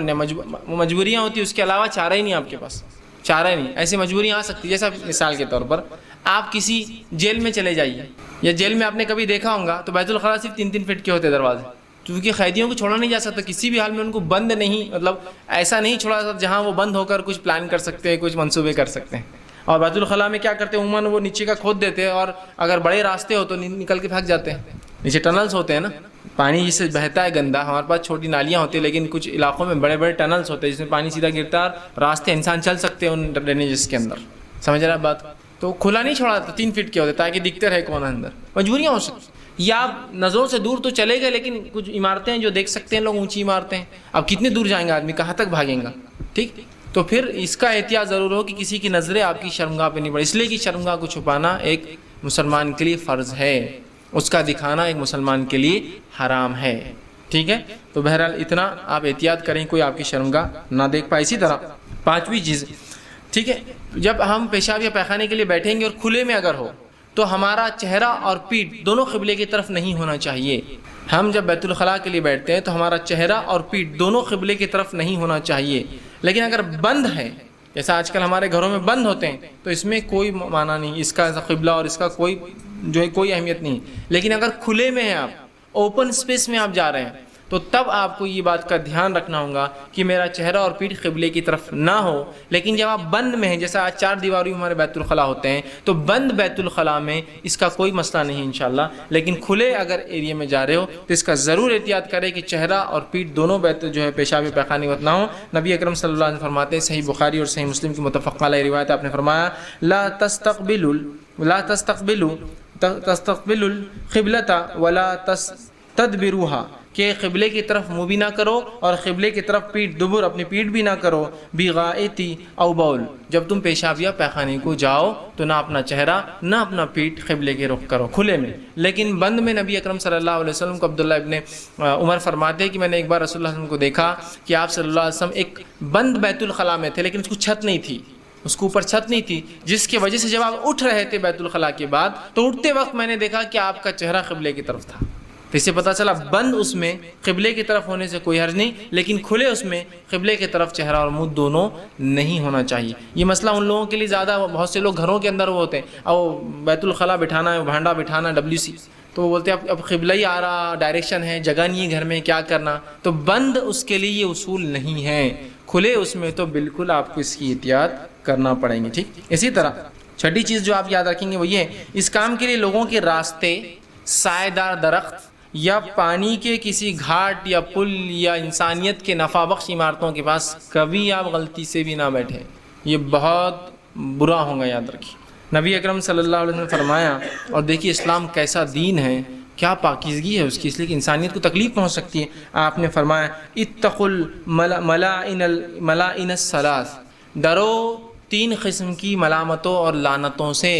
مجبوریاں ہوتی ہیں، اس کے علاوہ چارہ ہی نہیں آپ کے پاس، چارہ ہی نہیں. ایسی مجبوریاں آ سکتی، جیسا مثال کے طور پر آپ کسی جیل میں چلے جائیے، یا جیل میں آپ نے کبھی دیکھا ہوگا تو بیت الخلاء صرف 3 فٹ کے ہوتے دروازے، کیونکہ قیدیوں کو چھوڑا نہیں جا سکتا کسی بھی حال میں. ان کو بند نہیں، مطلب ایسا نہیں چھوڑا جاتا جہاں وہ بند ہو کر کچھ پلان کر سکتے ہیں، کچھ منصوبے کر سکتے ہیں. اور بیت الخلاء میں کیا کرتے ہیں، عموماً وہ نیچے کا کھود دیتے ہیں، اور اگر بڑے راستے ہو تو نکل کے بھاگ جاتے ہیں. نیچے ٹنلز ہوتے ہیں نا، پانی جس سے بہتا ہے گندا، ہمارے پاس چھوٹی نالیاں ہوتی ہیں، لیکن کچھ علاقوں میں بڑے بڑے ٹنلز ہوتے ہیں جس میں پانی سیدھا گرتا ہے، اور راستے انسان چل سکتے ہیں ان ڈرینیجز کے اندر. سمجھ رہا ہے بات؟ تو کھلا نہیں چھوڑا جاتا، 3 فٹ کے ہوتے تاکہ دکھتے رہے کون اندر. مجبوریاں ہو سکتی، یا آپ نظروں سے دور تو چلے گئے، لیکن کچھ عمارتیں ہیں جو دیکھ سکتے ہیں لوگ، اونچی عمارتیں ہیں. اب کتنے دور جائیں گا آدمی، کہاں تک بھاگیں گا. ٹھیک، تو پھر اس کا احتیاط ضرور ہو کہ کسی کی نظریں آپ کی شرمگاہ پہ نہیں پڑے، اس لیے کہ شرمگاہ کو چھپانا ایک مسلمان کے لیے فرض ہے، اس کا دکھانا ایک مسلمان کے لیے حرام ہے. ٹھیک ہے، تو بہرحال اتنا آپ احتیاط کریں کوئی آپ کی شرمگاہ نہ دیکھ پائے. اسی طرح 5ویں چیز، ٹھیک ہے، جب ہم پیشاب یا پیخانے کے لیے بیٹھیں گے اور کھلے میں اگر ہو تو ہمارا چہرہ اور پیٹھ دونوں قبلے کی طرف نہیں ہونا چاہیے. ہم جب بیت الخلاء کے لیے بیٹھتے ہیں تو ہمارا چہرہ اور پیٹھ دونوں قبلے کی طرف نہیں ہونا چاہیے. لیکن اگر بند ہے، جیسا آج کل ہمارے گھروں میں بند ہوتے ہیں، تو اس میں کوئی معنی نہیں، اس کا قبلہ اور اس کا کوئی جو ہے کوئی اہمیت نہیں. لیکن اگر کھلے میں ہیں، آپ اوپن اسپیس میں آپ جا رہے ہیں، تو تب آپ کو یہ بات کا دھیان رکھنا ہوگا کہ میرا چہرہ اور پیٹھ قبلے کی طرف نہ ہو. لیکن جب آپ بند میں ہیں، جیسا آج 4 دیواری ہمارے بیت الخلاء ہوتے ہیں، تو بند بیت الخلاء میں اس کا کوئی مسئلہ نہیں انشاءاللہ. لیکن کھلے اگر ایریا میں جا رہے ہو تو اس کا ضرور احتیاط کرے کہ چہرہ اور پیٹھ دونوں جو ہے پیشاب پیخانے وقت نہ ہو. نبی اکرم صلی اللہ علیہ وسلم فرماتے ہیں، صحیح بخاری اور صحیح مسلم کی متفق علیہ روایت، آپ نے فرمایا لا تستقبلوا القبلة ولا تستدبروها، کہ قبلے کی طرف منہ بھی نہ کرو اور قبلے کی طرف پیٹھ دبر اپنی پیٹھ بھی نہ کرو. بغائطی او بول، جب تم پیشاب یا پیخانے کو جاؤ تو نہ اپنا چہرہ نہ اپنا پیٹھ قبلے کے رخ کرو کھلے میں. لیکن بند میں نبی اکرم صلی اللہ علیہ وسلم کو عبداللہ ابن عمر فرماتے ہیں کہ میں نے ایک بار رسول اللہ علیہ وسلم کو دیکھا کہ آپ صلی اللہ علیہ وسلم ایک بند بیت الخلاء میں تھے، لیکن اس کو چھت نہیں تھی، اس کو اوپر چھت نہیں تھی، جس کی وجہ سے جب آپ اٹھ رہے تھے بیت الخلاء کے بعد تو اٹھتے وقت میں نے دیکھا کہ آپ کا چہرہ قبلے کی طرف تھا. تو اس سے پتہ چلا بند اس میں قبلے کی طرف ہونے سے کوئی حرج نہیں، لیکن کھلے اس میں قبلے کی طرف چہرہ اور منہ دونوں نہیں ہونا چاہیے. یہ مسئلہ ان لوگوں کے لیے زیادہ، بہت سے لوگ گھروں کے اندر وہ ہوتے ہیں اور بیت الخلاء بٹھانا ہے، بھانڈا بٹھانا WC، تو وہ بولتے ہیں اب قبلہ ہی آ رہا، ڈائریکشن ہے، جگہ نہیں ہے گھر میں، کیا کرنا. تو بند اس کے لیے یہ اصول نہیں ہے، کھلے اس میں تو بالکل آپ کو اس کی احتیاط کرنا پڑیں گے. ٹھیک، اسی طرح 6ٹھی چیز جو آپ یاد رکھیں گے وہ یہ ہے، اس کام کے لیے لوگوں کے راستے، سائے دار درخت یا پانی کے کسی گھاٹ یا پل یا انسانیت کے نفع بخش عمارتوں کے پاس کبھی آپ غلطی سے بھی نہ بیٹھیں. یہ بہت برا ہوگا، یاد رکھیے. نبی اکرم صلی اللہ علیہ وسلم نے فرمایا، اور دیکھیے اسلام کیسا دین ہے، کیا پاکیزگی ہے اس کی، اس لیے کہ انسانیت کو تکلیف پہنچ سکتی ہے. آپ نے فرمایا اتقوا الملائن الثلاث، ڈرو 3 قسم کی ملامتوں اور لعنتوں سے.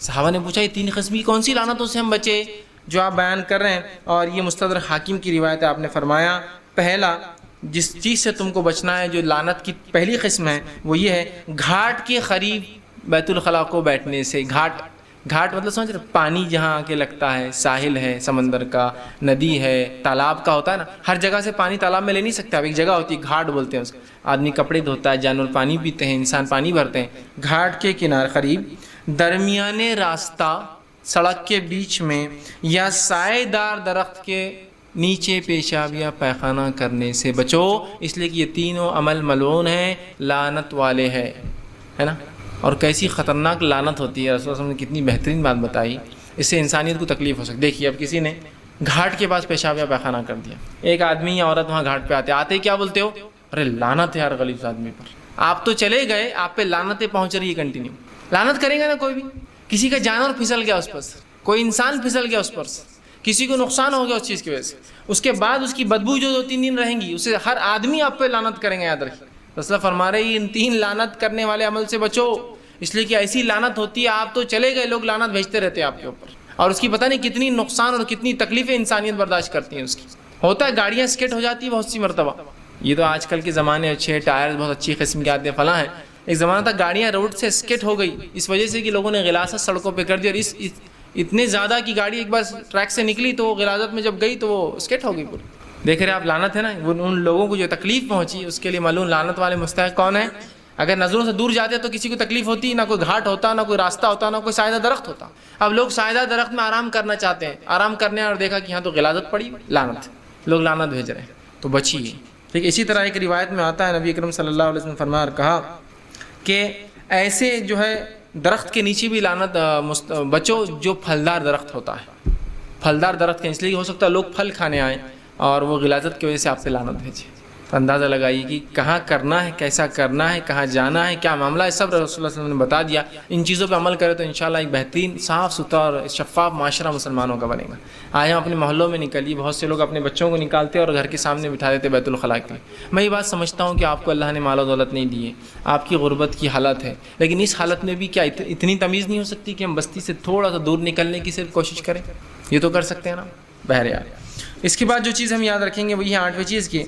صحابہ نے پوچھا یہ 3 قسم کی کون سی لعنتوں سے ہم بچے جو آپ بیان کر رہے ہیں؟ اور یہ مستدرک حاکم کی روایت ہے. آپ نے فرمایا پہلا جس چیز سے تم کو بچنا ہے، جو لعنت کی پہلی قسم ہے، وہ یہ ہے گھاٹ کے قریب بیت الخلاء کو بیٹھنے سے. گھاٹ گھاٹ مطلب سمجھ رہے، پانی جہاں آ کے لگتا ہے، ساحل ہے، سمندر کا، ندی ہے، تالاب کا ہوتا ہے نا، ہر جگہ سے پانی تالاب میں لے نہیں سکتے آپ، ایک جگہ ہوتی ہے گھاٹ بولتے ہیں اس کو، آدمی کپڑے دھوتا ہے، جانور پانی پیتے ہیں، انسان پانی بھرتے ہیں۔ گھاٹ کے کنارے قریب درمیانے راستہ، سڑک کے بیچ میں یا سائے دار درخت کے نیچے پیشاب یا پیخانہ کرنے سے بچو، اس لیے کہ یہ تینوں عمل ملعون ہیں، لعنت والے ہیں، ہے نا۔ اور کیسی خطرناک لعنت ہوتی ہے، رسول اللہ صلی اللہ علیہ وسلم نے کتنی بہترین بات بتائی، اس سے انسانیت کو تکلیف ہو سکتی۔ دیکھیے اب کسی نے گھاٹ کے پاس پیشاب یا پیخانہ کر دیا، ایک آدمی یا عورت وہاں گھاٹ پہ آتے کیا بولتے ہو؟ ارے لعنت ہے یار غلیظ آدمی پر۔ آپ تو چلے گئے، آپ پہ لعنتیں پہنچ رہی ہے کنٹینیو۔ لعنت کریں گے نا کوئی بھی، کسی کا جانور پھسل گیا اس پر سے، کوئی انسان پھسل گیا اس پر سے، کسی کو نقصان ہو گیا اس چیز کی وجہ سے، اس کے بعد اس کی بدبو جو 2-3 دن رہیں گی، اسے ہر آدمی آپ پہ لعنت کریں گے، یاد رکھیے۔ رسول اللہ فرما رہے ہیں ان 3 لعنت کرنے والے عمل سے بچو، اس لیے کہ ایسی لعنت ہوتی ہے، آپ تو چلے گئے، لوگ لعنت بھیجتے رہتے ہیں آپ کے اوپر، اور اس کی پتہ نہیں کتنی نقصان اور کتنی تکلیفیں انسانیت برداشت کرتی ہیں اس کی۔ ہوتا ہے گاڑیاں اسکیٹ ہو جاتی ہیں بہت سی مرتبہ، یہ تو آج کل کے زمانے اچھے ہیں، ٹائر بہت اچھی قسم کے آتے ہیں، فلاں ہیں۔ ایک زمانہ تھا گاڑیاں روڈ سے اسکیٹ ہو گئی اس وجہ سے کہ لوگوں نے غلاظت سڑکوں پہ کر دی، اور اتنے زیادہ کی گاڑی ایک بار ٹریک سے نکلی تو غلاظت میں جب گئی تو وہ اسکیٹ ہو گئی پوری۔ دیکھ رہے آپ، لعنت ہے نا، ان لوگوں کو جو تکلیف پہنچی اس کے لیے معلوم لعنت والے مستحق کون ہیں۔ اگر نظروں سے دور جاتے تو کسی کو تکلیف ہوتی، نہ کوئی گھاٹ ہوتا، نہ کوئی راستہ ہوتا، نہ کوئی سایہ درخت ہوتا۔ اب لوگ سایہ درخت میں آرام کرنا چاہتے ہیں، آرام کرنے اور دیکھا کہ یہاں تو غلاظت پڑی، لعنت، لوگ لعنت بھیج رہے ہیں، تو بچیے۔ ٹھیک، اسی طرح ایک روایت میں آتا ہے نبی اکرم صلی اللہ علیہ وسلم فرمایا اور کہا کہ ایسے جو ہے درخت کے نیچے بھی لعنت بچو جو پھلدار درخت ہوتا ہے۔ پھلدار درخت کا اس لیے ہو سکتا ہے لوگ پھل کھانے آئیں اور وہ غلاظت کی وجہ سے آپ پہ لعنت بھیجے۔ تو اندازہ لگائیے کہ کہاں کرنا ہے، کیسا کرنا ہے، کہاں جانا ہے، کیا معاملہ ہے، سب رسول اللہ صلی اللہ علیہ وسلم نے بتا دیا۔ ان چیزوں پہ عمل کرے تو انشاءاللہ ایک بہترین صاف ستھرا اور شفاف معاشرہ مسلمانوں کا بنے گا۔ آج ہم اپنے محلوں میں نکلیے، بہت سے لوگ اپنے بچوں کو نکالتے اور گھر کے سامنے بٹھا دیتے بیت الخلاء کے لیے۔ میں یہ بات سمجھتا ہوں کہ آپ کو اللہ نے مال و دولت نہیں دی ہے، آپ کی غربت کی حالت ہے، لیکن اس حالت میں بھی کیا اتنی تمیز نہیں ہو سکتی کہ ہم بستی سے تھوڑا سا دور نکلنے کی صرف کوشش کریں؟ یہ تو کر سکتے ہیں نا، بہرحال۔ اس کے بعد جو چیز ہم یاد رکھیں گے وہ یہ 8ویں چیز کی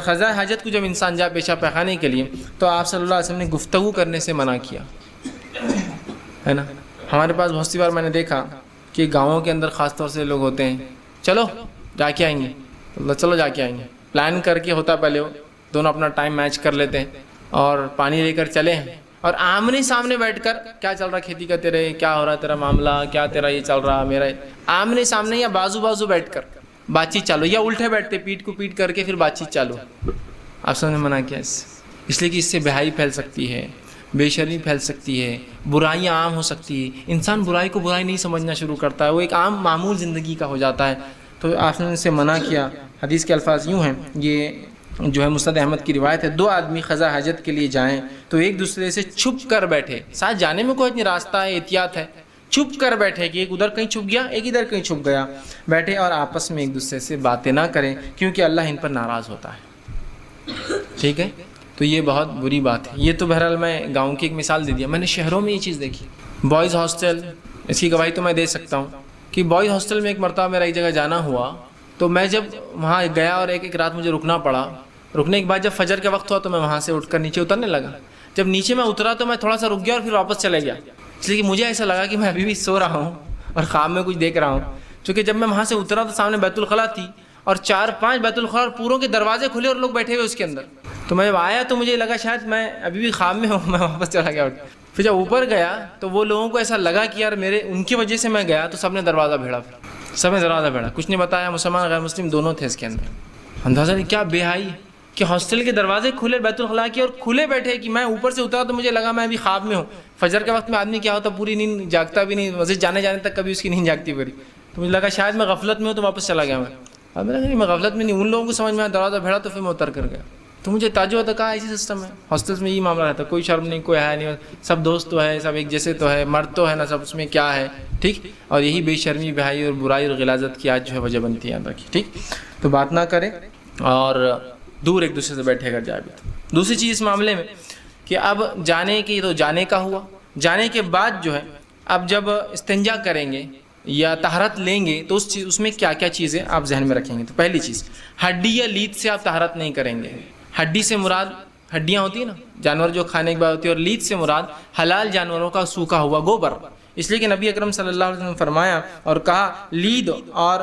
قضاء حاجت کو جب انسان جا پیشاب پیخانے کے لیے تو آپ صلی اللہ علیہ وسلم نے گفتگو کرنے سے منع کیا ہے نا۔ ہمارے پاس بہت سی بار میں نے دیکھا کہ گاؤں کے اندر خاص طور سے لوگ ہوتے ہیں، چلو جا کے آئیں گے، چلو جا کے آئیں گے، پلان کر کے ہوتا پہلے، وہ دونوں اپنا ٹائم میچ کر لیتے ہیں اور پانی لے کر چلے ہیں، اور آمنے سامنے بیٹھ کر کیا چل رہا کھیتی کا، تیرے کیا ہو رہا تیرا معاملہ، کیا تیرا یہ چل رہا میرا، آمنے سامنے یا بازو بازو بیٹھ کر بات چیت چالو، یا الٹے بیٹھتے پیٹ کو پیٹ کر کے پھر بات چیت چالو۔ آپ سب نے منع کیا اس لیے کہ اس سے بے-حیائی پھیل سکتی ہے، بے شرمی پھیل سکتی ہے، برائیاں عام ہو سکتی ہے، انسان برائی کو برائی نہیں سمجھنا شروع کرتا ہے، وہ ایک عام معمول زندگی کا ہو جاتا ہے۔ تو آپ نے ان سے منع کیا۔ حدیث کے الفاظ یوں ہیں، یہ جو ہے مسند احمد کی روایت ہے، 2 آدمی قضاء حاجت کے لیے جائیں تو ایک دوسرے سے چھپ کر بیٹھے، ساتھ جانے میں کوئی اتنی راستہ ہے، احتیاط ہے، چھپ کر بیٹھے کہ ایک ادھر کہیں چھپ گیا، ایک ادھر کہیں چھپ گیا، بیٹھے اور آپس میں ایک دوسرے سے باتیں نہ کریں کیونکہ اللہ ان پر ناراض ہوتا ہے۔ ٹھیک ہے، تو یہ بہت بری بات ہے۔ یہ تو بہرحال میں گاؤں کی ایک مثال دے دیا، میں نے شہروں میں یہ چیز دیکھی۔ بوائز ہاسٹل، اس کی گواہی تو میں دے سکتا ہوں کہ بوائز ہاسٹل میں ایک مرتبہ میرا ایک جگہ جانا ہوا، تو میں جب وہاں گیا اور ایک رات مجھے رکنا پڑا، رکنے کے بعد جب فجر کا وقت ہوا تو میں وہاں سے اٹھ کر نیچے اترنے لگا۔ جب نیچے میں اترا تو میں تھوڑا سا رک گیا اور پھر واپس چلے گیا، اس لیے کہ مجھے ایسا لگا کہ میں ابھی بھی سو رہا ہوں اور خواب میں کچھ دیکھ رہا ہوں۔ چونکہ جب میں وہاں سے اترا تو سامنے بیت الخلاء تھی اور 4-5 بیت الخلاء پوروں کے دروازے کھلے اور لوگ بیٹھے ہوئے اس کے اندر۔ تو میں جب آیا تو مجھے لگا شاید میں ابھی بھی خواب میں ہوں، میں واپس چلا گیا۔ پھر جب اوپر گیا تو وہ لوگوں کو ایسا لگا کہ یار ان کی وجہ سے میں گیا، تو سب نے دروازہ بھیڑا، سب نے دروازہ بھیڑا، کچھ نہیں بتایا، مسلمان غیر مسلم دونوں تھے اس کے اندر۔ اندازہ نہیں کیا بے حیائی کہ ہاسٹل کے دروازے کھلے بیت الخلاء کے اور کھلے بیٹھے، کہ میں اوپر سے اترا تو مجھے لگا میں ابھی خواب میں ہوں۔ فجر کے وقت میں آدمی کیا ہوتا، پوری نیند جاگتا بھی نہیں، مسجد جانے تک کبھی اس کی نیند جاگتی پوری، تو مجھے لگا شاید میں غفلت میں ہوں تو واپس چلا گیا میں۔ اب میں غفلت میں نہیں، ان لوگوں کو سمجھ میں آیا، دروازہ بھیڑا تو پھر میں اتر کر گیا۔ تو مجھے تعجب ہوتا، کہا ایسی سسٹم ہے ہاسٹلس میں، یہ معاملہ رہتا، کوئی شرم نہیں، کوئی ہے نہیں، سب دوست تو ہے، سب ایک جیسے تو ہے، مرد تو ہے نا سب، اس میں کیا ہے؟ ٹھیک، اور یہی بے شرمی، بے-حیائی اور برائی اور غلاظت کی آج جو ہے وجہ بنتی ہے، یاد رکھیے۔ ٹھیک، تو بات نہ کریں اور دور ایک دوسرے سے بیٹھے کر جائے بھی۔ دوسری چیز اس معاملے میں کہ اب جانے کی تو جانے کا ہوا، جانے کے بعد جو ہے اب جب استنجا کریں گے یا طہارت لیں گے تو اس میں کیا کیا چیزیں آپ ذہن میں رکھیں گے۔ تو پہلی چیز، ہڈی یا لیت سے آپ طہارت نہیں کریں گے۔ ہڈی سے مراد ہڈیاں ہوتی ہیں نا، جانور جو کھانے کے بعد ہوتی ہے، اور لیت سے مراد حلال جانوروں کا سوکھا ہوا گوبر، اس لیے کہ نبی اکرم صلی اللہ علیہ وسلم نے فرمایا اور کہا لید اور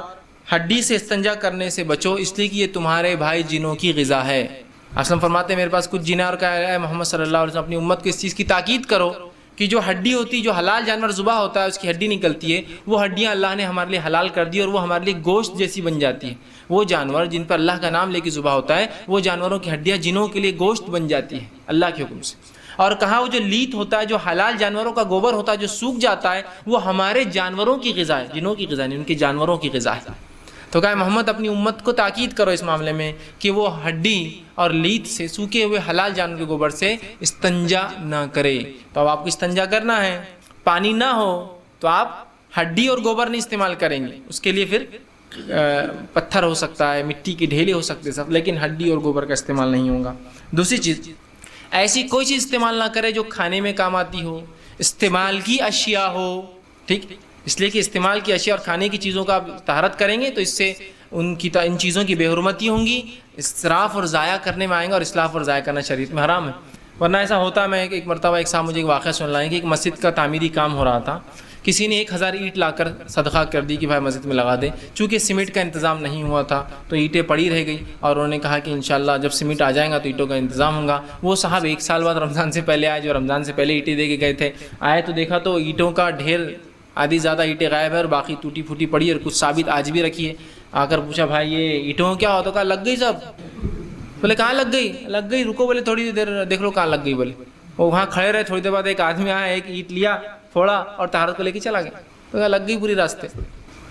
ہڈی سے استنجا کرنے سے بچو، اس لیے کہ یہ تمہارے بھائی جنوں کی غذا ہے۔ اصلا فرماتے ہیں میرے پاس کچھ جن اور کہا ہے محمد صلی اللہ علیہ وسلم اپنی امت کو اس چیز کی تاکید کرو کہ جو ہڈی ہوتی، جو حلال جانور ذبح ہوتا ہے اس کی ہڈی نکلتی ہے، وہ ہڈیاں اللہ نے ہمارے لیے حلال کر دی اور وہ ہمارے لیے گوشت جیسی بن جاتی ہے۔ وہ جانور جن پر اللہ کا نام لے کے ذبح ہوتا ہے، وہ جانوروں کی ہڈیاں جنوں کے لیے گوشت بن جاتی ہے اللہ کے حکم سے۔ اور کہا وہ جو لیت ہوتا ہے، جو حلال جانوروں کا گوبر ہوتا ہے جو سوکھ جاتا ہے، وہ ہمارے جانوروں کی غذا ہے، جنوں کی غذا نہیں، ان کے جانوروں کی غذا ہے۔ تو کہا محمد اپنی امت کو تاکید کرو اس معاملے میں کہ وہ ہڈی اور لیت سے، سوکھے ہوئے حلال جانور کے گوبر سے استنجا نہ کرے۔ تو اب آپ کو استنجا کرنا ہے، پانی نہ ہو تو آپ ہڈی اور گوبر نہیں استعمال کریں گے، اس کے لیے پھر پتھر ہو سکتا ہے، مٹی کے ڈھیلے ہو سکتے ہیں، لیکن ہڈی اور گوبر کا استعمال نہیں ہوگا۔ دوسری چیز، ایسی کوئی چیز استعمال نہ کرے جو کھانے میں کام آتی ہو، استعمال کی اشیاء ہو، ٹھیک، اس لیے کہ استعمال کی اشیاء اور کھانے کی چیزوں کا آپ طہارت کریں گے تو اس سے ان چیزوں کی بے حرمتی ہوں گی، اسراف اور ضائع کرنے میں آئیں گا، اور اسراف اور ضائع کرنا شریعت میں حرام ہے۔ ورنہ ایسا ہوتا ہے، میں ایک مرتبہ ایک صاحب مجھے ایک واقعہ سن لائیں کہ ایک مسجد کا تعمیری کام ہو رہا تھا، کسی نے 1000 اینٹ لا کر صدقہ کر دی کہ بھائی مسجد میں لگا دیں۔ چونکہ سیمنٹ کا انتظام نہیں ہوا تھا تو اینٹیں پڑی رہ گئی، اور انہوں نے کہا کہ انشاءاللہ جب سیمنٹ آ جائے گا تو اینٹوں کا انتظام ہوگا۔ وہ صاحب 1 سال بعد رمضان سے پہلے آئے، جو رمضان سے پہلے اینٹیں دے کے گئے تھے، آئے تو دیکھا تو اینٹوں کا ڈھیر، آدھی زیادہ اینٹیں غائب ہے اور باقی ٹوٹی پھوٹی پڑی ہے، اور کچھ ثابت آج بھی رکھی ہے۔ آ کر پوچھا بھائی یہ اینٹوں کیا ہو؟ تو کہا لگ گئی سب۔ بولے کہاں لگ گئی؟ لگ گئی، رکو، بولے تھوڑی دیر دیکھ لو کہاں لگ گئی۔ بولے وہ وہاں کھڑے رہے، تھوڑی دیر بعد ایک آدمی آیا، ایک اینٹ لیا، پھوڑا اور طہارت کو لے کے چلا گیا، تو کہا لگ گئی پوری راستے۔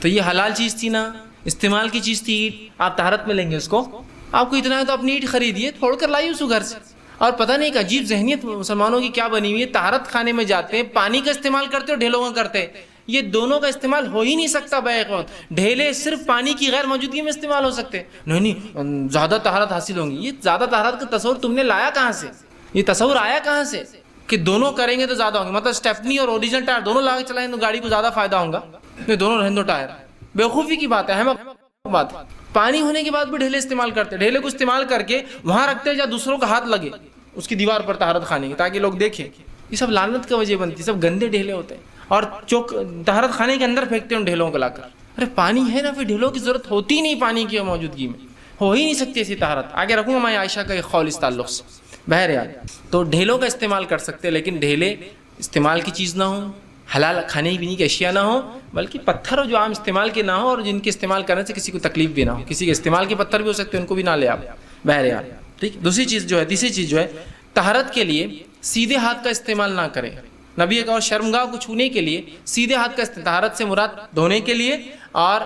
تو یہ حلال چیز تھی نا، استعمال کی چیز تھی اینٹ، آپ طہارت میں لیں گے اس کو؟ آپ کو اتنا ہے تو اپنی اینٹ خریدیے، پھوڑ کر لائیے اس کو گھر سے۔ اور پتہ نہیں ایک عجیب ذہنیت مسلمانوں کی کیا بنی ہوئی ہے، طہارت خانے میں جاتے ہیں، پانی کا استعمال کرتے اور ڈھیلوں کا کرتے ہیں۔ یہ دونوں کا استعمال ہو ہی نہیں سکتا بیک وقت۔ ڈھیلے صرف پانی کی غیر موجودگی میں استعمال ہو سکتے، نہیں زیادہ طہارت حاصل ہوں گی۔ یہ زیادہ طہارت کا تصور تم نے لایا کہاں سے؟ یہ تصور آیا کہاں سے کہ دونوں کریں گے تو زیادہ ہوں گے؟ مطلب اسٹیپنی اور اوریجنل ٹائر دونوں لا کے چلائیں تو گاڑی کو زیادہ فائدہ ہوگا؟ یہ دونوں رہن دو ٹائر، بیوقوفی کی بات ہے، احمق بات ہے۔ پانی ہونے کے بعد بھی ڈھیلے استعمال کرتے، ڈھیلے کو استعمال کر کے وہاں رکھتے جہاں دوسروں کا ہاتھ لگے اس کی دیوار پر طہارت خانے کی، تاکہ لوگ دیکھیں۔ یہ سب لعنت کی وجہ بنتی، سب گندے ڈھیلے ہوتے ہیں، اور چوک طہارت خانے کے اندر پھینکتے ہیں ان ڈھیلوں کو لا کر۔ ارے پانی ہے نا، پھر ڈھیلوں کی ضرورت ہوتی ہی نہیں، پانی کی موجودگی میں ہو ہی نہیں سکتی ایسی طہارت۔ آگے رکھوں گا میں عائشہ کا ایک قول اس تعلق سے۔ بہرحال تو ڈھیلوں کا استعمال کر سکتے، لیکن ڈھیلے استعمال کی چیز نہ ہوں، حلال کھانے پینے کی اشیاء نہ ہوں، بلکہ پتھر جو عام استعمال کے نہ ہوں، اور جن کے استعمال کرنے سے کسی کو تکلیف بھی نہ ہو۔ کسی کے استعمال کے پتھر بھی ہو سکتے ہیں، ان کو بھی نہ لے آپ، بہرحال ٹھیک۔ دوسری چیز جو ہے، تیسری چیز جو ہے، طہارت کے لیے سیدھے ہاتھ کا استعمال نہ کرے۔ نبی کا شرمگاہ کو چھونے کے لیے سیدھے ہاتھ کا طہارت سے مراد دھونے کے لیے اور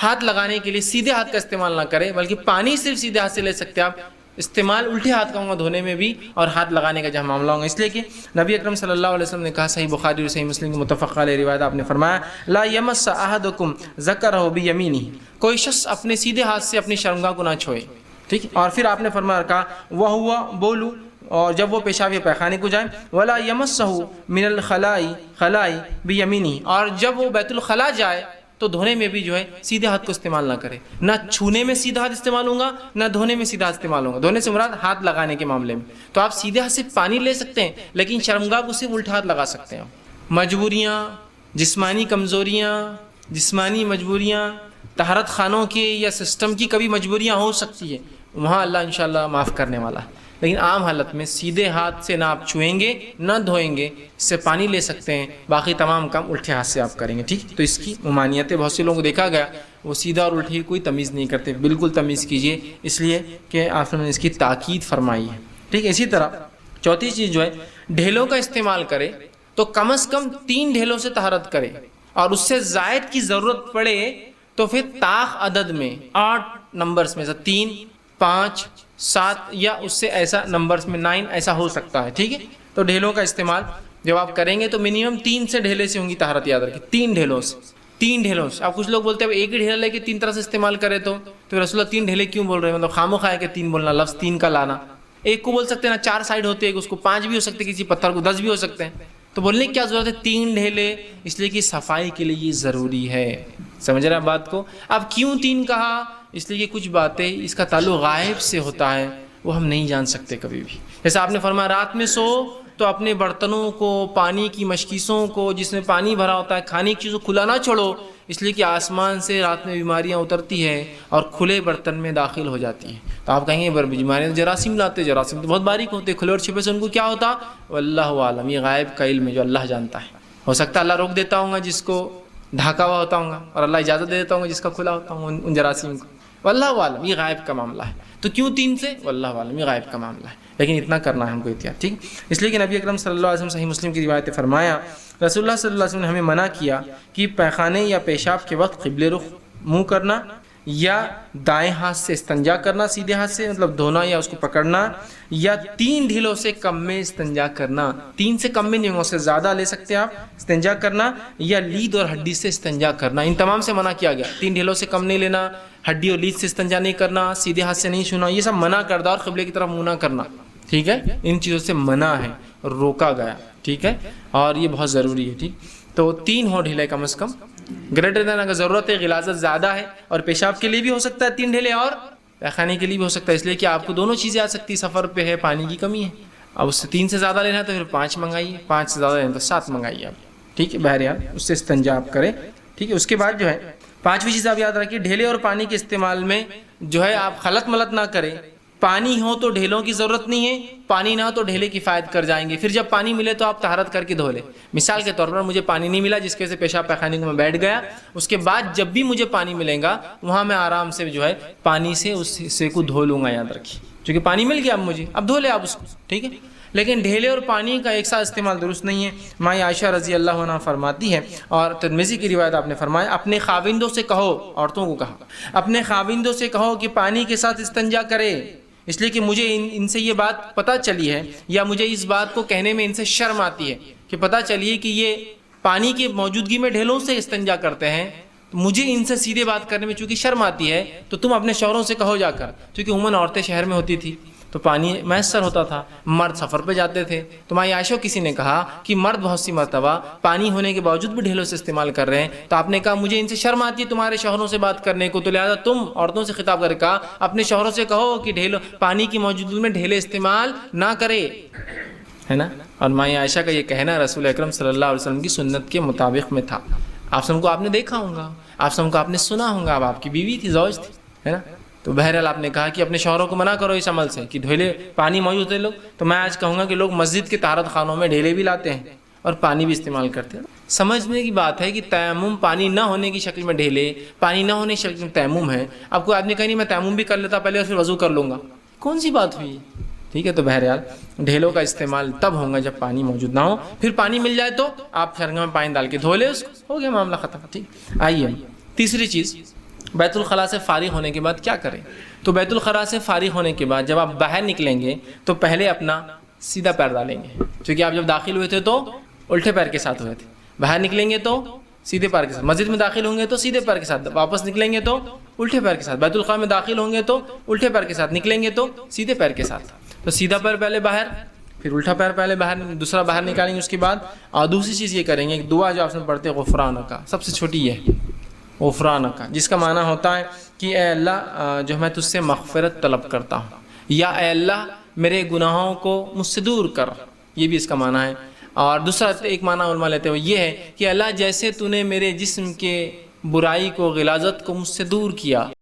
ہاتھ لگانے کے لیے سیدھے ہاتھ کا استعمال نہ کرے، بلکہ پانی صرف سیدھے ہاتھ سے لے سکتے آپ، استعمال الٹے ہاتھ کا ہوگا دھونے میں بھی اور ہاتھ لگانے کا جہاں معاملہ ہوگا۔ اس لیے کہ نبی اکرم صلی اللہ علیہ وسلم نے کہا، صحیح بخاری اور صحیح مسلم کی متفق علیہ روایت، آپ نے فرمایا لا یمس احدکم ذکرہ بیمینہ، کوئی شخص اپنے سیدھے ہاتھ سے اپنی شرمگاہ کو نہ چھوئے، ٹھیک۔ اور پھر آپ نے فرمایا کہا وہو بولو، اور جب وہ پیشاب یا پیخانے کو جائیں، ولا یمسہ من الخلاء بیمینہ، اور جب وہ بیت الخلاء جائے تو دھونے میں بھی جو ہے سیدھے ہاتھ کو استعمال نہ کرے۔ نہ چھونے میں سیدھا ہاتھ استعمال ہوگا، نہ دھونے میں سیدھا ہاتھ استعمال ہوگا۔ دھونے سے مراد ہاتھ لگانے کے معاملے میں تو آپ سیدھے ہاتھ سے پانی لے سکتے ہیں، لیکن شرمگاہ کو صرف الٹا ہاتھ لگا سکتے ہیں۔ مجبوریاں، جسمانی کمزوریاں، جسمانی مجبوریاں، طہارت خانوں کے یا سسٹم کی کبھی مجبوریاں ہو سکتی ہے، وہاں اللہ انشاءاللہ معاف کرنے والا ہے، لیکن عام حالت میں سیدھے ہاتھ سے نہ آپ چھوئیں گے نہ دھوئیں گے، اس سے پانی لے سکتے ہیں، باقی تمام کام الٹے ہاتھ سے آپ کریں گے، ٹھیک۔ تو اس کی ممانعت ہے، بہت سے لوگوں کو دیکھا گیا وہ سیدھا اور الٹی کوئی تمیز نہیں کرتے، بالکل تمیز کیجیے، اس لیے کہ آپ نے اس کی تاکید فرمائی ہے، ٹھیک۔ اسی طرح چوتھی چیز جو ہے، ڈھیلوں کا استعمال کرے تو کم از کم 3 ڈھیلوں سے طہارت کرے، اور اس سے زائد کی ضرورت پڑے تو پھر طاق عدد میں 8 نمبرز میں سے 3، 5، 7 یا اس سے ایسا نمبرز میں 9 ایسا ہو سکتا ہے، ٹھیک ہے۔ تو ڈھیلوں کا استعمال جب آپ کریں گے تو منیمم 3 سے ڈھیلے سے ہوں گی طہارت، یاد رکھیں 3 ڈھیلوں سے، 3 ڈھیلوں سے۔ اب کچھ لوگ بولتے ہیں ایک ہی ڈھیلا لے کے 3 طرح سے استعمال کرے تو رسول اللہ 3 ڈھیلے کیوں بول رہے ہیں؟ مطلب خاموخواہ ہے کہ 3 بولنا، لفظ 3 کا لانا۔ ایک کو بول سکتے ہیں نا 4 سائڈ ہوتے ہیں، اس کو 5 بھی ہو سکتے ہیں، کسی پتھر کو 10 بھی ہو سکتے ہیں، تو بولنے کی کیا ضرورت ہے 3 ڈھیلے؟ اس لیے کہ صفائی کے لیے یہ ضروری ہے، سمجھ رہے ہیں بات کو؟ اب کیوں 3 کہا؟ اس لیے کہ کچھ باتیں اس کا تعلق غائب سے ہوتا ہے، وہ ہم نہیں جان سکتے کبھی بھی۔ جیسے آپ نے فرمایا رات میں سو تو اپنے برتنوں کو، پانی کی مشکیسوں کو جس میں پانی بھرا ہوتا ہے، کھانے کی چیزوں کو کھلا نہ چھوڑو، اس لیے کہ آسمان سے رات میں بیماریاں اترتی ہیں اور کھلے برتن میں داخل ہو جاتی ہیں۔ تو آپ کہیں گے بیماریاں جراثیم لاتے، جراثیم تو بہت باریک ہوتے، کھلے اور چھپے سے ان کو کیا ہوتا؟ واللہ عالم، یہ غائب کا علم ہے جو اللہ جانتا ہے۔ ہو سکتا ہے اللہ روک دیتا ہوں گا جس کو ڈھاکا ہوا ہوتا ہوں گا، اور اللہ اجازت دے دیتا ہوں گا جس کا کھلا ہوتا ہوں ان جراثیم کو۔ واللہ عالم، یہ غائب کا معاملہ ہے۔ تو کیوں 3 سے؟ واللہ عالم، یہ غائب کا معاملہ ہے، لیکن اتنا کرنا ہے ہم کو احتیاط، ٹھیک؟ اس لیے کہ نبی اکرم صلی اللہ علیہ وسلم صحیح مسلم کی روایت فرمایا، رسول اللہ صلی اللہ علیہ وسلم نے ہمیں منع کیا کہ پیخانے یا پیشاب کے وقت قبلے رخ منہ کرنا، یا دائیں ہاتھ سے استنجا کرنا، سیدھے ہاتھ سے مطلب دھونا یا اس کو پکڑنا، یا 3 ڈھیلوں سے کم میں استنجا کرنا، 3 سے کم میں نہیں، اس سے زیادہ لے سکتے آپ استنجا کرنا، یا لید اور ہڈی سے استنجا کرنا۔ ان تمام سے منع کیا گیا، 3 ڈھیلوں سے کم نہیں لینا، ہڈی اور لید سے استنجا نہیں کرنا، سیدھے ہاتھ سے نہیں چھونا، یہ سب منع کردہ، اور قبلے کی طرف منہ نہ کرنا، ٹھیک ہے؟ ان چیزوں سے منع ہے، روکا گیا، ٹھیک ہے؟ اور یہ بہت ضروری ہے، ٹھیک؟ تو 3 ہو ڈھیلے کم از کم، گریٹر دین اگر ضرورت ہے، غلاظت زیادہ ہے، اور پیشاب کے لیے بھی ہو سکتا ہے 3 ڈھیلے، اور پیخانے کے لیے بھی ہو سکتا ہے، اس لیے کہ آپ کو دونوں چیزیں آ سکتی، سفر پہ ہے، پانی کی کمی ہے۔ اب اس سے 3 سے زیادہ لینا ہے تو پھر 5 منگائیے، 5 سے زیادہ لینا تو 7 منگائیے آپ، ٹھیک ہے؟ بہرحال اس سے استنجا آپ کریں، ٹھیک ہے؟ اس کے بعد جو ہے 5ویں چیز آپ یاد رکھیے، ڈھیلے اور پانی کے استعمال میں جو ہے آپ خلط ملط نہ کریں۔ پانی ہو تو ڈھیلوں کی ضرورت نہیں ہے، پانی نہ ہو تو ڈھیلے کفایت کر جائیں گے، پھر جب پانی ملے تو آپ طہارت کر کے دھو لیں۔ مثال کے طور پر مجھے پانی نہیں ملا جس کی وجہ سے پیشاب پیخانے کو میں بیٹھ گیا، اس کے بعد جب بھی مجھے پانی ملے گا وہاں میں آرام سے جو ہے پانی سے اس حصے کو دھو لوں گا، یاد رکھیے، کیونکہ پانی مل گیا اب مجھے، اب دھو لے آپ اس کو، ٹھیک ہے؟ لیکن ڈھیلے اور پانی کا ایک ساتھ استعمال درست نہیں ہے۔ ماں عائشہ رضی اللہ عنہ فرماتی ہے، اور ترمذی کی روایت آپ نے فرمایا، اپنے خاوندوں سے کہو، عورتوں کو کہا، اپنے خاوندوں سے کہو کہ پانی کے ساتھ استنجا کرے، اس لیے کہ مجھے ان سے یہ بات پتہ چلی ہے، یا مجھے اس بات کو کہنے میں ان سے شرم آتی ہے کہ پتہ چلیے کہ یہ پانی کی موجودگی میں ڈھیلوں سے استنجا کرتے ہیں، تو مجھے ان سے سیدھے بات کرنے میں چونکہ شرم آتی ہے، تو تم اپنے شوہروں سے کہو جا کر، کیونکہ عموماً عورتیں شہر میں ہوتی تھی تو پانی میسر ہوتا تھا، مرد سفر پہ جاتے تھے، تو ماں عائشہ کسی نے کہا کہ مرد بہت سی مرتبہ پانی ہونے کے باوجود بھی ڈھیلوں سے استعمال کر رہے ہیں، تو آپ نے کہا مجھے ان سے شرم آتی ہے تمہارے شوہروں سے بات کرنے کو، تو لہٰذا تم عورتوں سے خطاب کر کے کہا اپنے شوہروں سے کہو کہ پانی کی موجودگی میں ڈھیلے استعمال نہ کرے، ہے نا؟ اور ماں عائشہ کا یہ کہنا رسول اکرم صلی اللہ علیہ وسلم کی سنت کے مطابق میں تھا۔ آپ سب کو آپ نے دیکھا ہوگا، آپ سب کو آپ نے سنا ہوگا، اب آپ کی بیوی تھی، زوج تھی، ہے نا؟ تو بہرحال آپ نے کہا کہ اپنے شوہروں کو منع کرو اس عمل سے کہ ڈھیلے پانی موجود ہے لوگ، تو میں آج کہوں گا کہ لوگ مسجد کے طہارت خانوں میں ڈھیلے بھی لاتے ہیں اور پانی بھی استعمال کرتے ہیں۔ سمجھنے کی بات ہے کہ تیمم پانی نہ ہونے کی شکل میں ڈھیلے، پانی نہ ہونے کی شکل میں تیمم ہے۔ اب کوئی آدمی کہیں نہیں میں تیمم بھی کر لیتا پہلے اور پھر وضو کر لوں گا، کون سی بات ہوئی؟ ٹھیک ہے؟ تو بہرحال ڈھیلوں کا استعمال تب ہوگا جب پانی موجود نہ ہو، پھر پانی مل جائے تو آپ شرنگا میں پانی ڈال کے دھو لے، اس کو ہو گیا معاملہ ختم، ٹھیک؟ آئیے تیسری چیز، بیت الخلاء سے فارغ ہونے کے بعد کیا کریں؟ تو بیت الخلاء سے فارغ ہونے کے بعد جب آپ باہر نکلیں گے تو پہلے اپنا سیدھا پیر ڈالیں گے، کیونکہ آپ جب داخل ہوئے تھے تو الٹے پیر کے ساتھ ہوئے تھے، باہر نکلیں گے تو سیدھے پیر کے ساتھ، مسجد میں داخل ہوں گے تو سیدھے پیر کے ساتھ، واپس نکلیں گے تو الٹے پیر کے ساتھ، بیت الخلاء میں داخل ہوں گے تو الٹے پیر کے ساتھ، نکلیں گے تو سیدھے پیر کے ساتھ۔ تو سیدھا پیر پہلے باہر، پھر الٹا پیر پہلے باہر، دوسرا باہر نکالیں گے اس کے بعد، اور دوسری چیز یہ کریں گے، ایک دعا جو آپ سے پڑھتے ہیں غفرانک کا، سب سے چھوٹی ہے غفرانک کا، جس کا معنی ہوتا ہے کہ اے اللہ جو میں تجھ سے مغفرت طلب کرتا ہوں، یا اے اللہ میرے گناہوں کو مجھ سے دور کر، یہ بھی اس کا معنی ہے۔ اور دوسرا ایک معنی علماء لیتے ہوئے یہ ہے کہ اللہ جیسے تو نے میرے جسم کے برائی کو، غلاظت کو مجھ سے دور کیا،